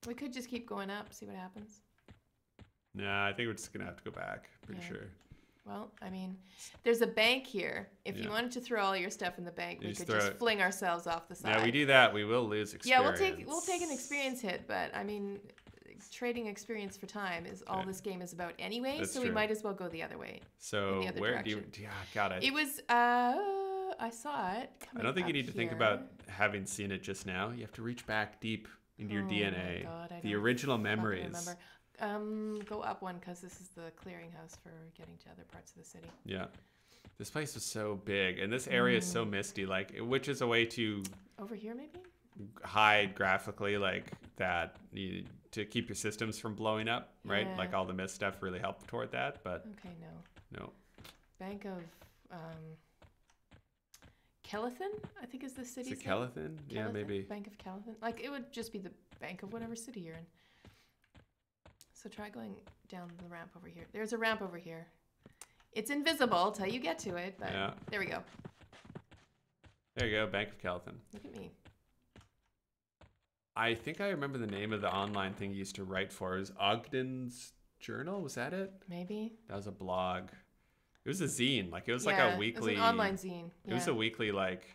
We could just keep going up, see what happens. Nah, I think we're just going to have to go back. Pretty sure. Well, I mean, there's a bank here. If you wanted to throw all your stuff in the bank, we could just fling ourselves off the side. Yeah, we do that. We will lose experience. Yeah, we'll take an experience hit, but I mean, trading experience for time is all this game is about anyway. That's so true. We might as well go the other way. So where do you? Yeah, got it. It was. I saw it. I don't think you need to think about having seen it just now. You have to reach back deep into your DNA. God, the original memories. Go up one because this is the clearinghouse for getting to other parts of the city. Yeah. This place is so big, and this area is so misty, like, which is a way to over here maybe hide graphically, like that, to keep your systems from blowing up, right? Like all the mist stuff really helped toward that, but okay, no. Bank of Kelethin, I think is the city. Is it Kelethin? Yeah, maybe. Bank of Kelethin. Like it would just be the bank of whatever city you're in. So try going down the ramp over here. There's a ramp over here. It's invisible till you get to it, but there we go. There you go, Bank of Kelethin. Look at me. I think I remember the name of the online thing you used to write for. It was Ogden's Journal, was that it? Maybe. That was a blog. It was a zine, like it was like a weekly. It was an online zine. It was a weekly like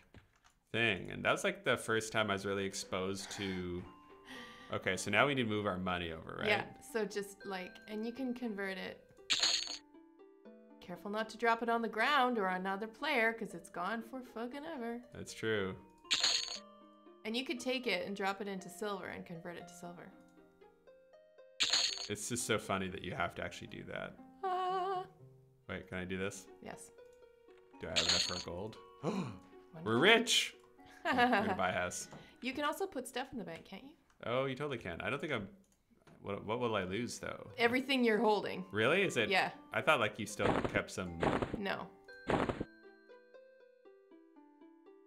thing, and that was like the first time I was really exposed to. Okay, so now we need to move our money over, right? Yeah. So just like, and you can convert it. Careful not to drop it on the ground or another player, because it's gone for fucking ever. That's true. And you could take it and drop it into silver and convert it to silver. It's just so funny that you have to actually do that. Wait, can I do this? Yes. Do I have enough for gold? We're rich. We're gonna buy a house. You can also put stuff in the bank, can't you? Oh, you totally can. I don't think I'm. What will I lose though? Everything you're holding. Really? Is it? Yeah. I thought like you still kept some. No.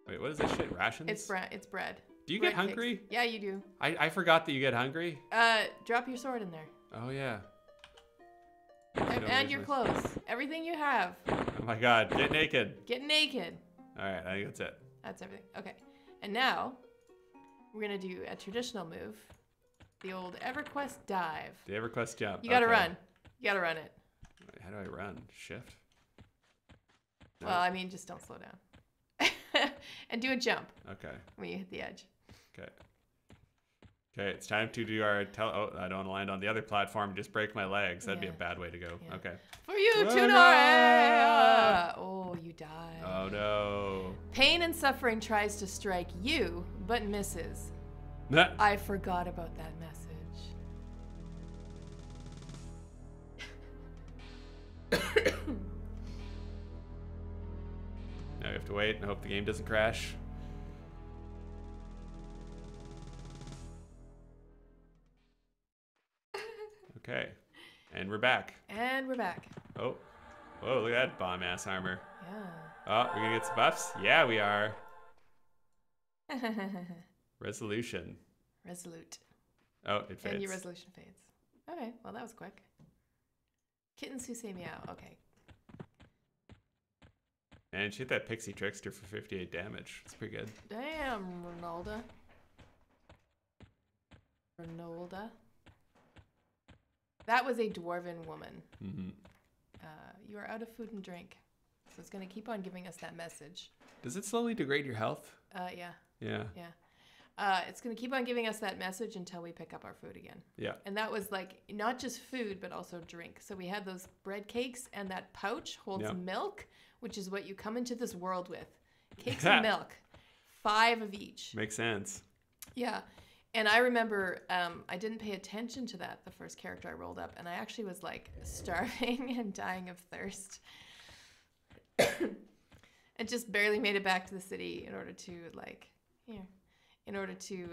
Wait, what is this shit? Rations? It's bread. It's bread. Do you bread get hungry? Cakes. Yeah, you do. I forgot that you get hungry. Drop your sword in there. Oh yeah. And your clothes. Everything you have. Oh my god, get naked. Get naked. All right, I think that's it. That's everything. Okay. And now, we're going to do a traditional move. The old Everquest dive. The Everquest jump. You got to run. You got to run it. Wait, how do I run? Shift? No. Well, I mean, just don't slow down. And do a jump. Okay. When you hit the edge. Okay. Okay, it's time to do our Oh, I don't want to land on the other platform. Just break my legs. That'd be a bad way to go. Yeah. Okay. For you, Tunore! Oh, you died. Oh, no. Pain and suffering tries to strike you, but misses. Nah. I forgot about that message. Now we have to wait and hope the game doesn't crash. Okay, and we're back. And we're back. Oh, whoa, look at that bomb-ass armor. Yeah. Oh, we're gonna get some buffs? Yeah, we are. Resolution. Resolute. Oh, it fades. And your resolution fades. Okay, well that was quick. Kittens who say meow. Okay. And she hit that pixie trickster for 58 damage. That's pretty good. Damn, Ronaldo. Ronaldo. That was a dwarven woman. Mm-hmm. You are out of food and drink. So it's going to keep on giving us that message. Does it slowly degrade your health? Yeah. Yeah. Yeah. It's going to keep on giving us that message until we pick up our food again. Yeah. And that was like not just food, but also drink. So we had those bread cakes, and that pouch holds milk, which is what you come into this world with. Cakes and milk. 5 of each. Makes sense. Yeah. And I remember I didn't pay attention to that the first character I rolled up, and I actually was like starving and dying of thirst. And just barely made it back to the city in order to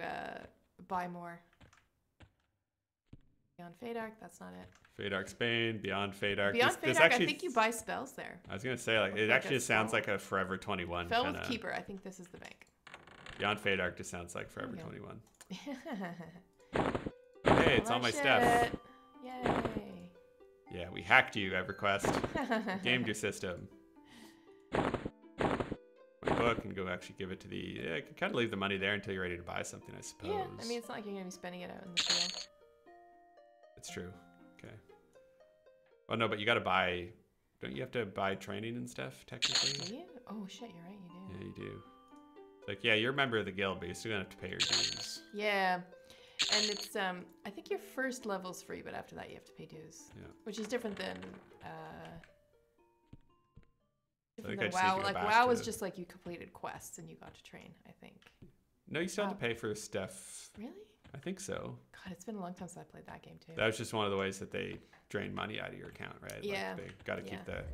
buy more. Beyond Fadark, that's not it. Fadark's Bane, Beyond Fadark. Beyond Fadark, actually, I think you buy spells there. I was gonna say it actually sounds like a Forever 21. Fell with Keeper, I think this is the bank. Beyond Fadark just sounds like Forever 21. Hey, it's all my stuff. Yay. Yeah, we hacked you, EverQuest. Gamed your system. My book and go actually give it to the... Yeah, I can kind of leave the money there until you're ready to buy something, I suppose. Yeah, I mean, it's not like you're going to be spending it out in the field. It's true. Okay. Oh, no, but you got to buy... Don't you have to buy training and stuff, technically? Do you? Oh, shit, you're right, you do. Yeah, you do. Like, yeah, you're a member of the guild, but you're still going to have to pay your dues. Yeah. And it's, I think your first level's free, but after that you have to pay dues. Yeah. Which is different than, WoW. Like, WoW was just like you completed quests and you got to train, I think. No, you still have to pay for stuff. Really? I think so. God, it's been a long time since I played that game too. That was just one of the ways that they drain money out of your account, right? Yeah. Like they got to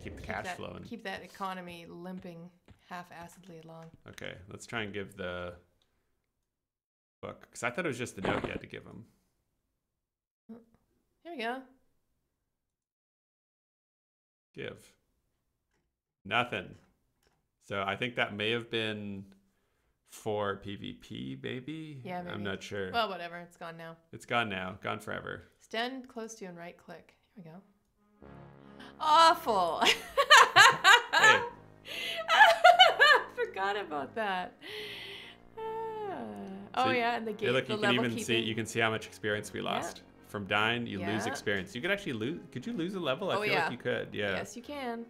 keep the cash flowing. Keep that economy limping half-assedly along. Okay, let's try and give the book, because I thought it was just the note you had to give him. Here we go. Give. Nothing. So I think that may have been for PvP, maybe? Yeah, maybe. I'm not sure. Well, whatever. It's gone now. It's gone now. Gone forever. Stand close to and right click. Here we go. Awful. Hey. Forgot about that. So yeah, and the game. Look, the you can level even keeping. you can see how much experience we lost. From dying, you lose experience. You could actually lose. Could you lose a level? I feel like you could. Yeah. Yes, you can.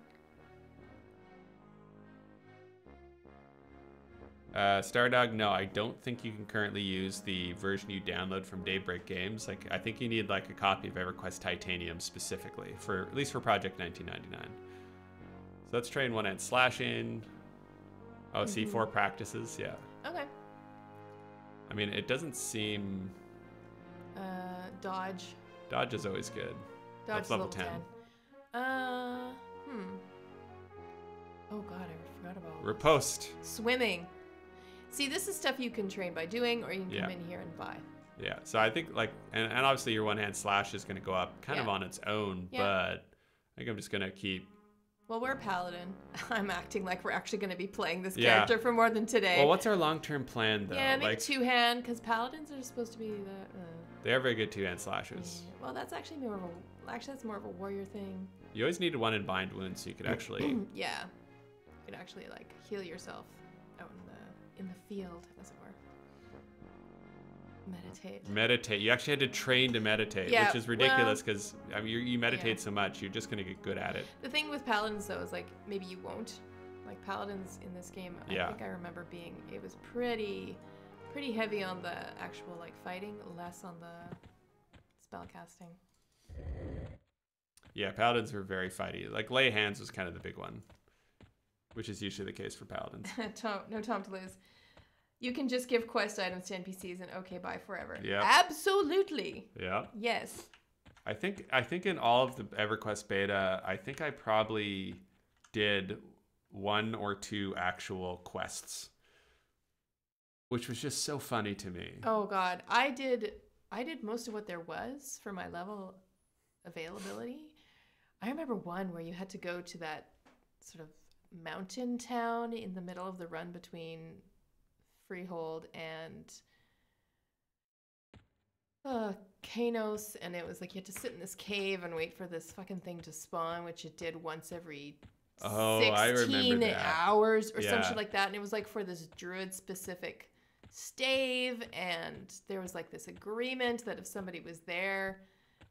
Stardog, no, I don't think you can currently use the version you download from Daybreak Games. Like, I think you need like a copy of EverQuest Titanium specifically for at least for Project 1999. So let's train one at slashing. Oh, C4 practices, yeah. Okay. I mean, it doesn't seem. Dodge. Dodge is always good. Dodge That's level 10. Oh God, I forgot about Riposte. swimming. See, this is stuff you can train by doing, or you can come in here and buy. Yeah, so I think like, and obviously your one-hand slash is going to go up kind of on its own, but I think I'm just going to keep... Well, we're a paladin. I'm acting like we're actually going to be playing this character for more than today. Well, what's our long-term plan, though? Yeah, maybe two-hand, because paladins are supposed to be the... They are very good two-hand slashers. Yeah. Well, that's actually more of a... Actually, that's more of a warrior thing. You always needed one in bind wounds so you could actually... Yeah. You could actually, like, heal yourself out in the field, as it were. Meditate. You actually had to train to meditate, which is ridiculous because I mean, you meditate so much, you're just going to get good at it. The thing with paladins, though, is like maybe you won't. Like paladins in this game, I think I remember it was pretty heavy on the actual like fighting, less on the spell casting. Yeah, paladins were very fighty. Like lay hands was kind of the big one, which is usually the case for paladins. No time to lose. You can just give quest items to NPCs and okay, bye forever. Yeah. Absolutely. Yeah. Yes. I think in all of the EverQuest beta, I think I probably did 1 or 2 actual quests, which was just so funny to me. Oh God, I did most of what there was for my level availability. I remember one where you had to go to that sort of mountain town in the middle of the run between Freehold and Kanos, and it was like you had to sit in this cave and wait for this fucking thing to spawn, which it did once every 16 hours or some shit like that. And it was like for this druid specific stave, and there was like this agreement that if somebody was there,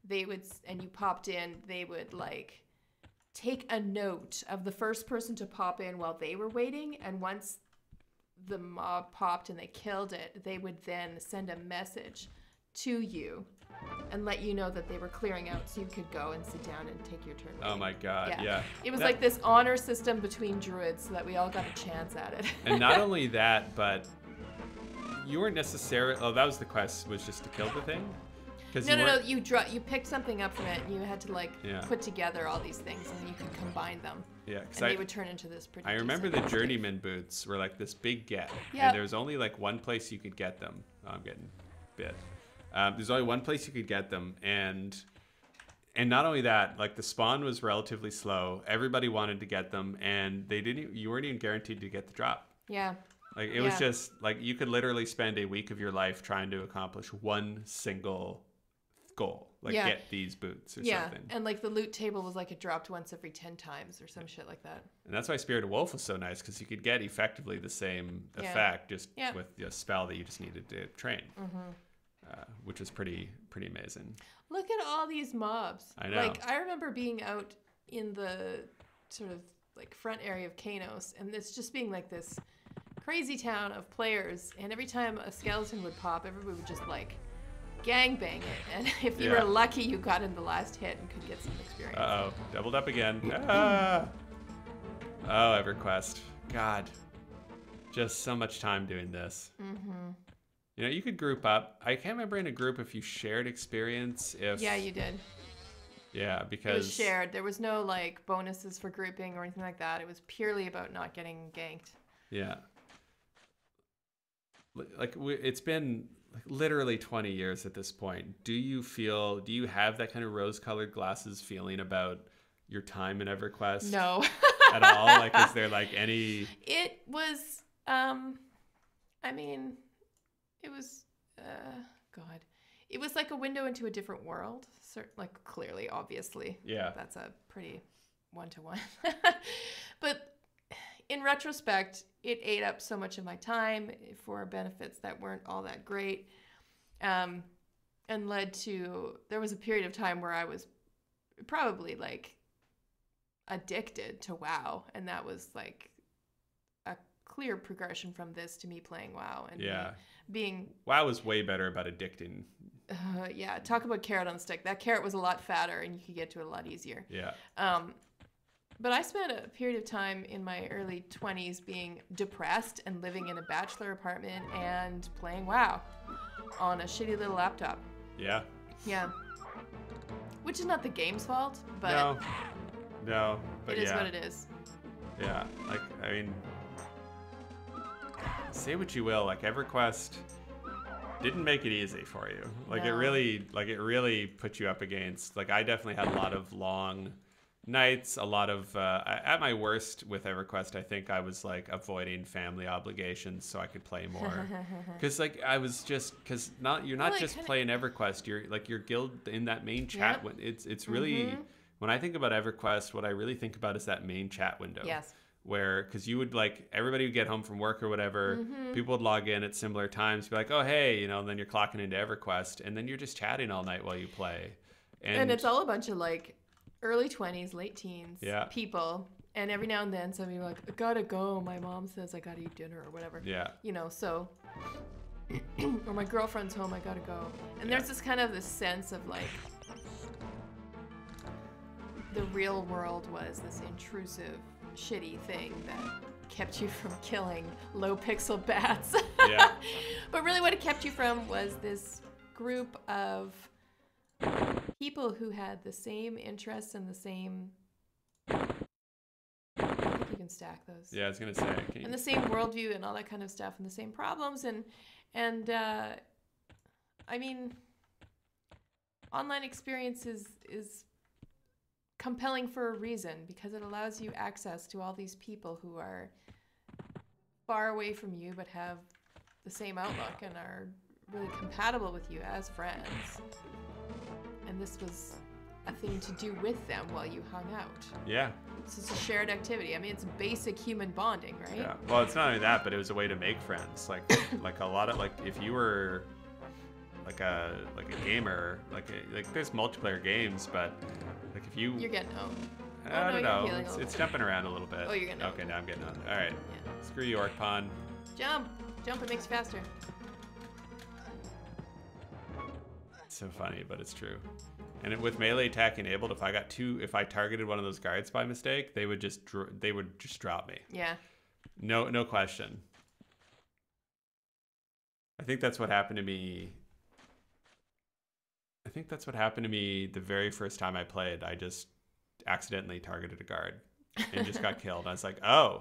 they would, and you popped in, they would like take a note of the first person to pop in while they were waiting, and once the mob popped and they killed it, they would then send a message to you and let you know that they were clearing out so you could go and sit down and take your turn. Oh my God, yeah. It was like this honor system between druids so that we all got a chance at it. And not only that, but you weren't necessarily... Oh, that was the quest, was just to kill the thing? No, you picked something up from it and you had to like put together all these things and then you could combine them. Yeah, because they would turn into this pretty... I remember the journeyman boots were like this big get, and there was only like one place you could get them. Oh, I'm getting bit. There's only one place you could get them, and not only that, like the spawn was relatively slow. Everybody wanted to get them, and you weren't even guaranteed to get the drop. Yeah. Like it was just like you could literally spend a week of your life trying to accomplish one single goal, like get these boots or something. And like the loot table was like it dropped once every 10 times or some shit like that. And that's why Spirit of Wolf was so nice, because you could get effectively the same effect just with a spell that you just needed to train, which is pretty amazing. Look at all these mobs. I know. Like I remember being out in the sort of like front area of Kanos, and it's just being like this crazy town of players, and every time a skeleton would pop, everybody would just like gangbang it, and if you were lucky, you got in the last hit and could get some experience. Uh-oh, doubled up again. Oh, EverQuest. God, just so much time doing this. You know, you could group up. I can't remember in a group if you shared experience. Yeah, you did. Yeah, because... It was shared. There was no like bonuses for grouping or anything like that. It was purely about not getting ganked. Yeah. Like it's been like literally 20 years at this point. Do you have that kind of rose-colored glasses feeling about your time in EverQuest? No. At all? Like, is there like any... It was, I mean, it was, God. It was like a window into a different world. Like, clearly, obviously. Yeah. That's a pretty one-to-one. But in retrospect, it ate up so much of my time for benefits that weren't all that great, and led to, there was a period of time where I was probably like addicted to WoW, and that was like a clear progression from this to me playing WoW and being... WoW was way better about addicting. Talk about carrot on the stick. That carrot was a lot fatter and you could get to it a lot easier. Yeah. But I spent a period of time in my early 20s being depressed and living in a bachelor apartment and playing WoW on a shitty little laptop. Yeah. Yeah. Which is not the game's fault, but... No, but it is what it is. Yeah, like, I mean, say what you will, like EverQuest didn't make it easy for you. Like No. it really put you up against, like, I definitely had a lot of long nights, a lot of at my worst with EverQuest, I think I was like avoiding family obligations so I could play more. Because like I was just, because you're not Well, just kinda... playing EverQuest, you're like your guild in that main chat. Yep. It's really, when I think about EverQuest, what I really think about is that main chat window. Yes. Where, because you would, like, everybody would get home from work or whatever, people would log in at similar times, be like, oh hey, you know, and then you're clocking into EverQuest, and then you're just chatting all night while you play. And it's all a bunch of like early 20s, late teens people. And every now and then somebody like, I gotta go. My mom says I gotta eat dinner or whatever. Yeah. You know, so, or my girlfriend's home, I gotta go. And there's this kind of this sense of like, the real world was this intrusive, shitty thing that kept you from killing low pixel bats. Yeah. But really what it kept you from was this group of people who had the same interests and the same... I think you can stack those. Yeah, I was gonna say. And the same worldview and all that kind of stuff, and the same problems, and I mean, online experience is compelling for a reason, because it allows you access to all these people who are far away from you but have the same outlook and are really compatible with you as friends. And this was a thing to do with them while you hung out. Yeah. This is a shared activity. I mean, it's basic human bonding, right? Yeah. Well, it's not only that, but it was a way to make friends. Like like a lot of, like, if you were like a gamer, like there's multiplayer games, but like if you... You're getting home. I don't know. It's jumping around a little bit. Oh, you're getting home. Okay, now I'm getting on. All right. Yeah. Screw you, Orc Pond. Jump. Jump, it makes you faster. It's so funny, but it's true. And with melee attack enabled, if I targeted one of those guards by mistake, they would just drop me. Yeah. No question. I think that's what happened to me. The very first time I played. I just accidentally targeted a guard and just got killed. I was like, oh,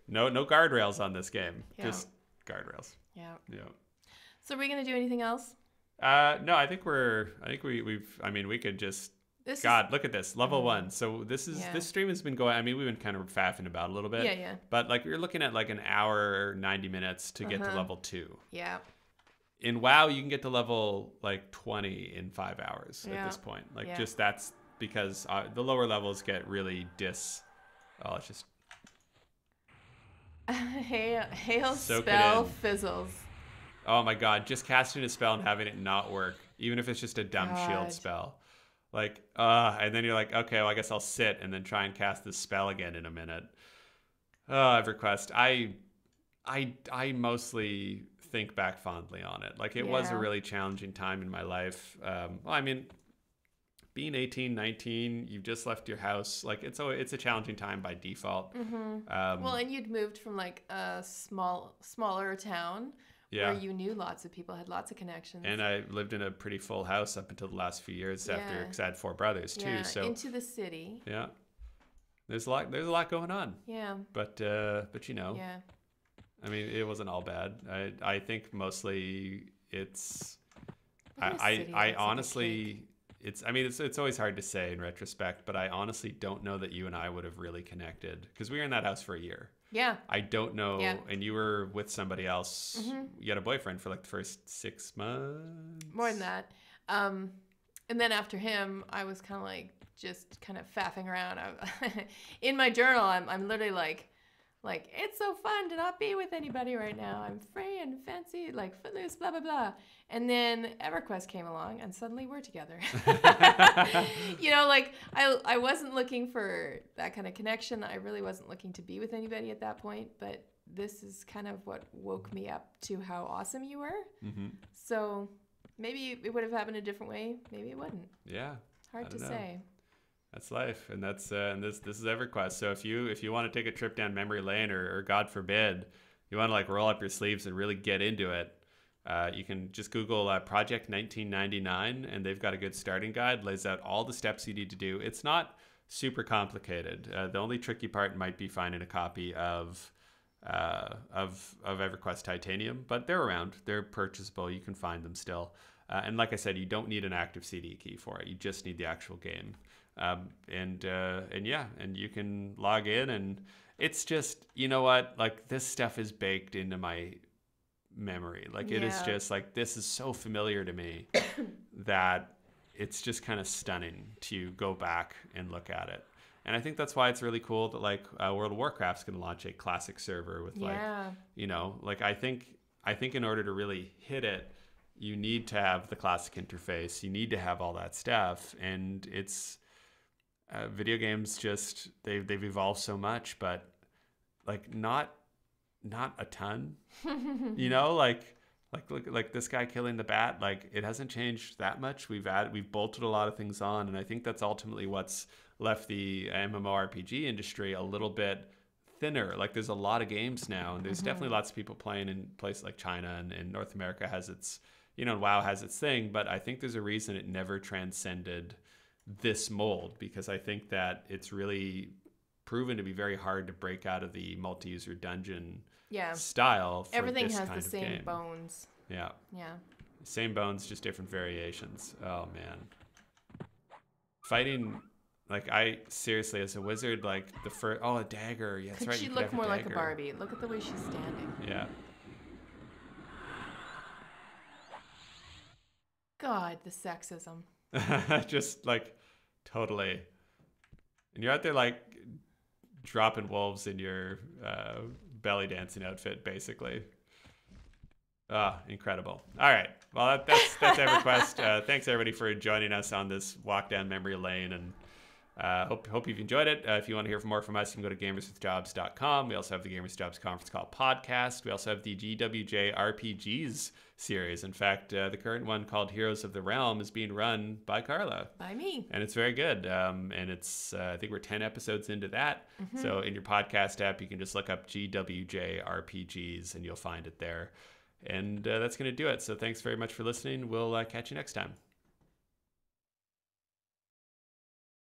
no guardrails on this game. Yeah. Just guardrails. Yeah. Yeah. So are we gonna do anything else? No, I think we could just... Look at this. Level 1. So this stream has been going... I mean, we've been kind of faffing about a little bit. Yeah. But like you're looking at like an hour or 90 minutes to get to level 2. Yeah. In WoW, you can get to level like 20 in 5 hours at this point. Like just that's because the lower levels get really Oh, it's just... Hail Soak spell fizzles. Oh my god, just casting a spell and having it not work, even if it's just a dumb shield spell. Like, and then you're like, okay, well, I guess I'll sit and then try and cast this spell again in a minute. EverQuest, I mostly think back fondly on it. Like, it was a really challenging time in my life. Well, I mean, being 18, 19, you've just left your house. Like, it's a challenging time by default. Well, and you'd moved from like a smaller town where you knew lots of people, had lots of connections. And I lived in a pretty full house up until the last few years because I had 4 brothers too. So into the city. Yeah, there's a lot going on. Yeah. But you know. Yeah. I mean, it wasn't all bad. I think mostly it's. I honestly. It's always hard to say in retrospect, but I honestly don't know that you and I would have really connected because we were in that house for a year. Yeah. I don't know. Yeah. And you were with somebody else. You had a boyfriend for like the first 6 months. More than that. And then after him, I was kind of like just kind of faffing around. In my journal, I'm literally like, it's so fun to not be with anybody right now. I'm free and fancy, like footloose, blah, blah, blah. And then EverQuest came along and suddenly we're together. You know, like I wasn't looking for that kind of connection. I really wasn't looking to be with anybody at that point. But this is kind of what woke me up to how awesome you were. So maybe it would have happened a different way. Maybe it wouldn't. Yeah. Hard to say. That's life, and that's and this is EverQuest. So if you want to take a trip down memory lane, or God forbid, you want to like roll up your sleeves and really get into it, you can just Google Project 1999, and they've got a good starting guide. Lays out all the steps you need to do. It's not super complicated. The only tricky part might be finding a copy of EverQuest Titanium, but they're around. They're purchasable. You can find them still. And like I said, you don't need an active CD key for it. You just need the actual game. And you can log in, and it's just, you know what? Like, this stuff is baked into my memory. Like, it is just like, this is so familiar to me that it's just kind of stunning to go back and look at it. And I think that's why it's really cool that like World of Warcraft's going to launch a classic server with like, you know, like I think in order to really hit it, you need to have the classic interface. You need to have all that stuff. And it's video games just, they've evolved so much, but like not a ton, you know, like this guy killing the bat, like it hasn't changed that much. We've bolted a lot of things on, and I think that's ultimately what's left the MMORPG industry a little bit thinner. Like there's a lot of games now, and there's definitely lots of people playing in places like China, and North America has its, you know, WoW has its thing, but I think there's a reason it never transcended this mold, because I think that it's really proven to be very hard to break out of the multi-user dungeon style for everything this has kind the of same game. bones. Yeah. Same bones, just different variations. Oh man, fighting, like I seriously, as a wizard, like the first, a dagger. Yeah, that's Could right. she look more like a Barbie? Look at the way she's standing. Yeah. God, the sexism. Just like totally. And you're out there like dropping wolves in your belly dancing outfit, basically. Incredible. All right. Well, that's EverQuest. Thanks everybody for joining us on this walk down memory lane, and hope you've enjoyed it. If you want to hear more from us, you can go to gamerswithjobs.com. We also have the Gamers with Jobs Conference Call podcast. We also have the GWJ RPGs series. In fact, the current one called Heroes of the Realm is being run by Karla. By me. And it's very good. And it's, I think we're 10 episodes into that. So in your podcast app, you can just look up GWJ RPGs and you'll find it there. And that's going to do it. So thanks very much for listening. We'll catch you next time.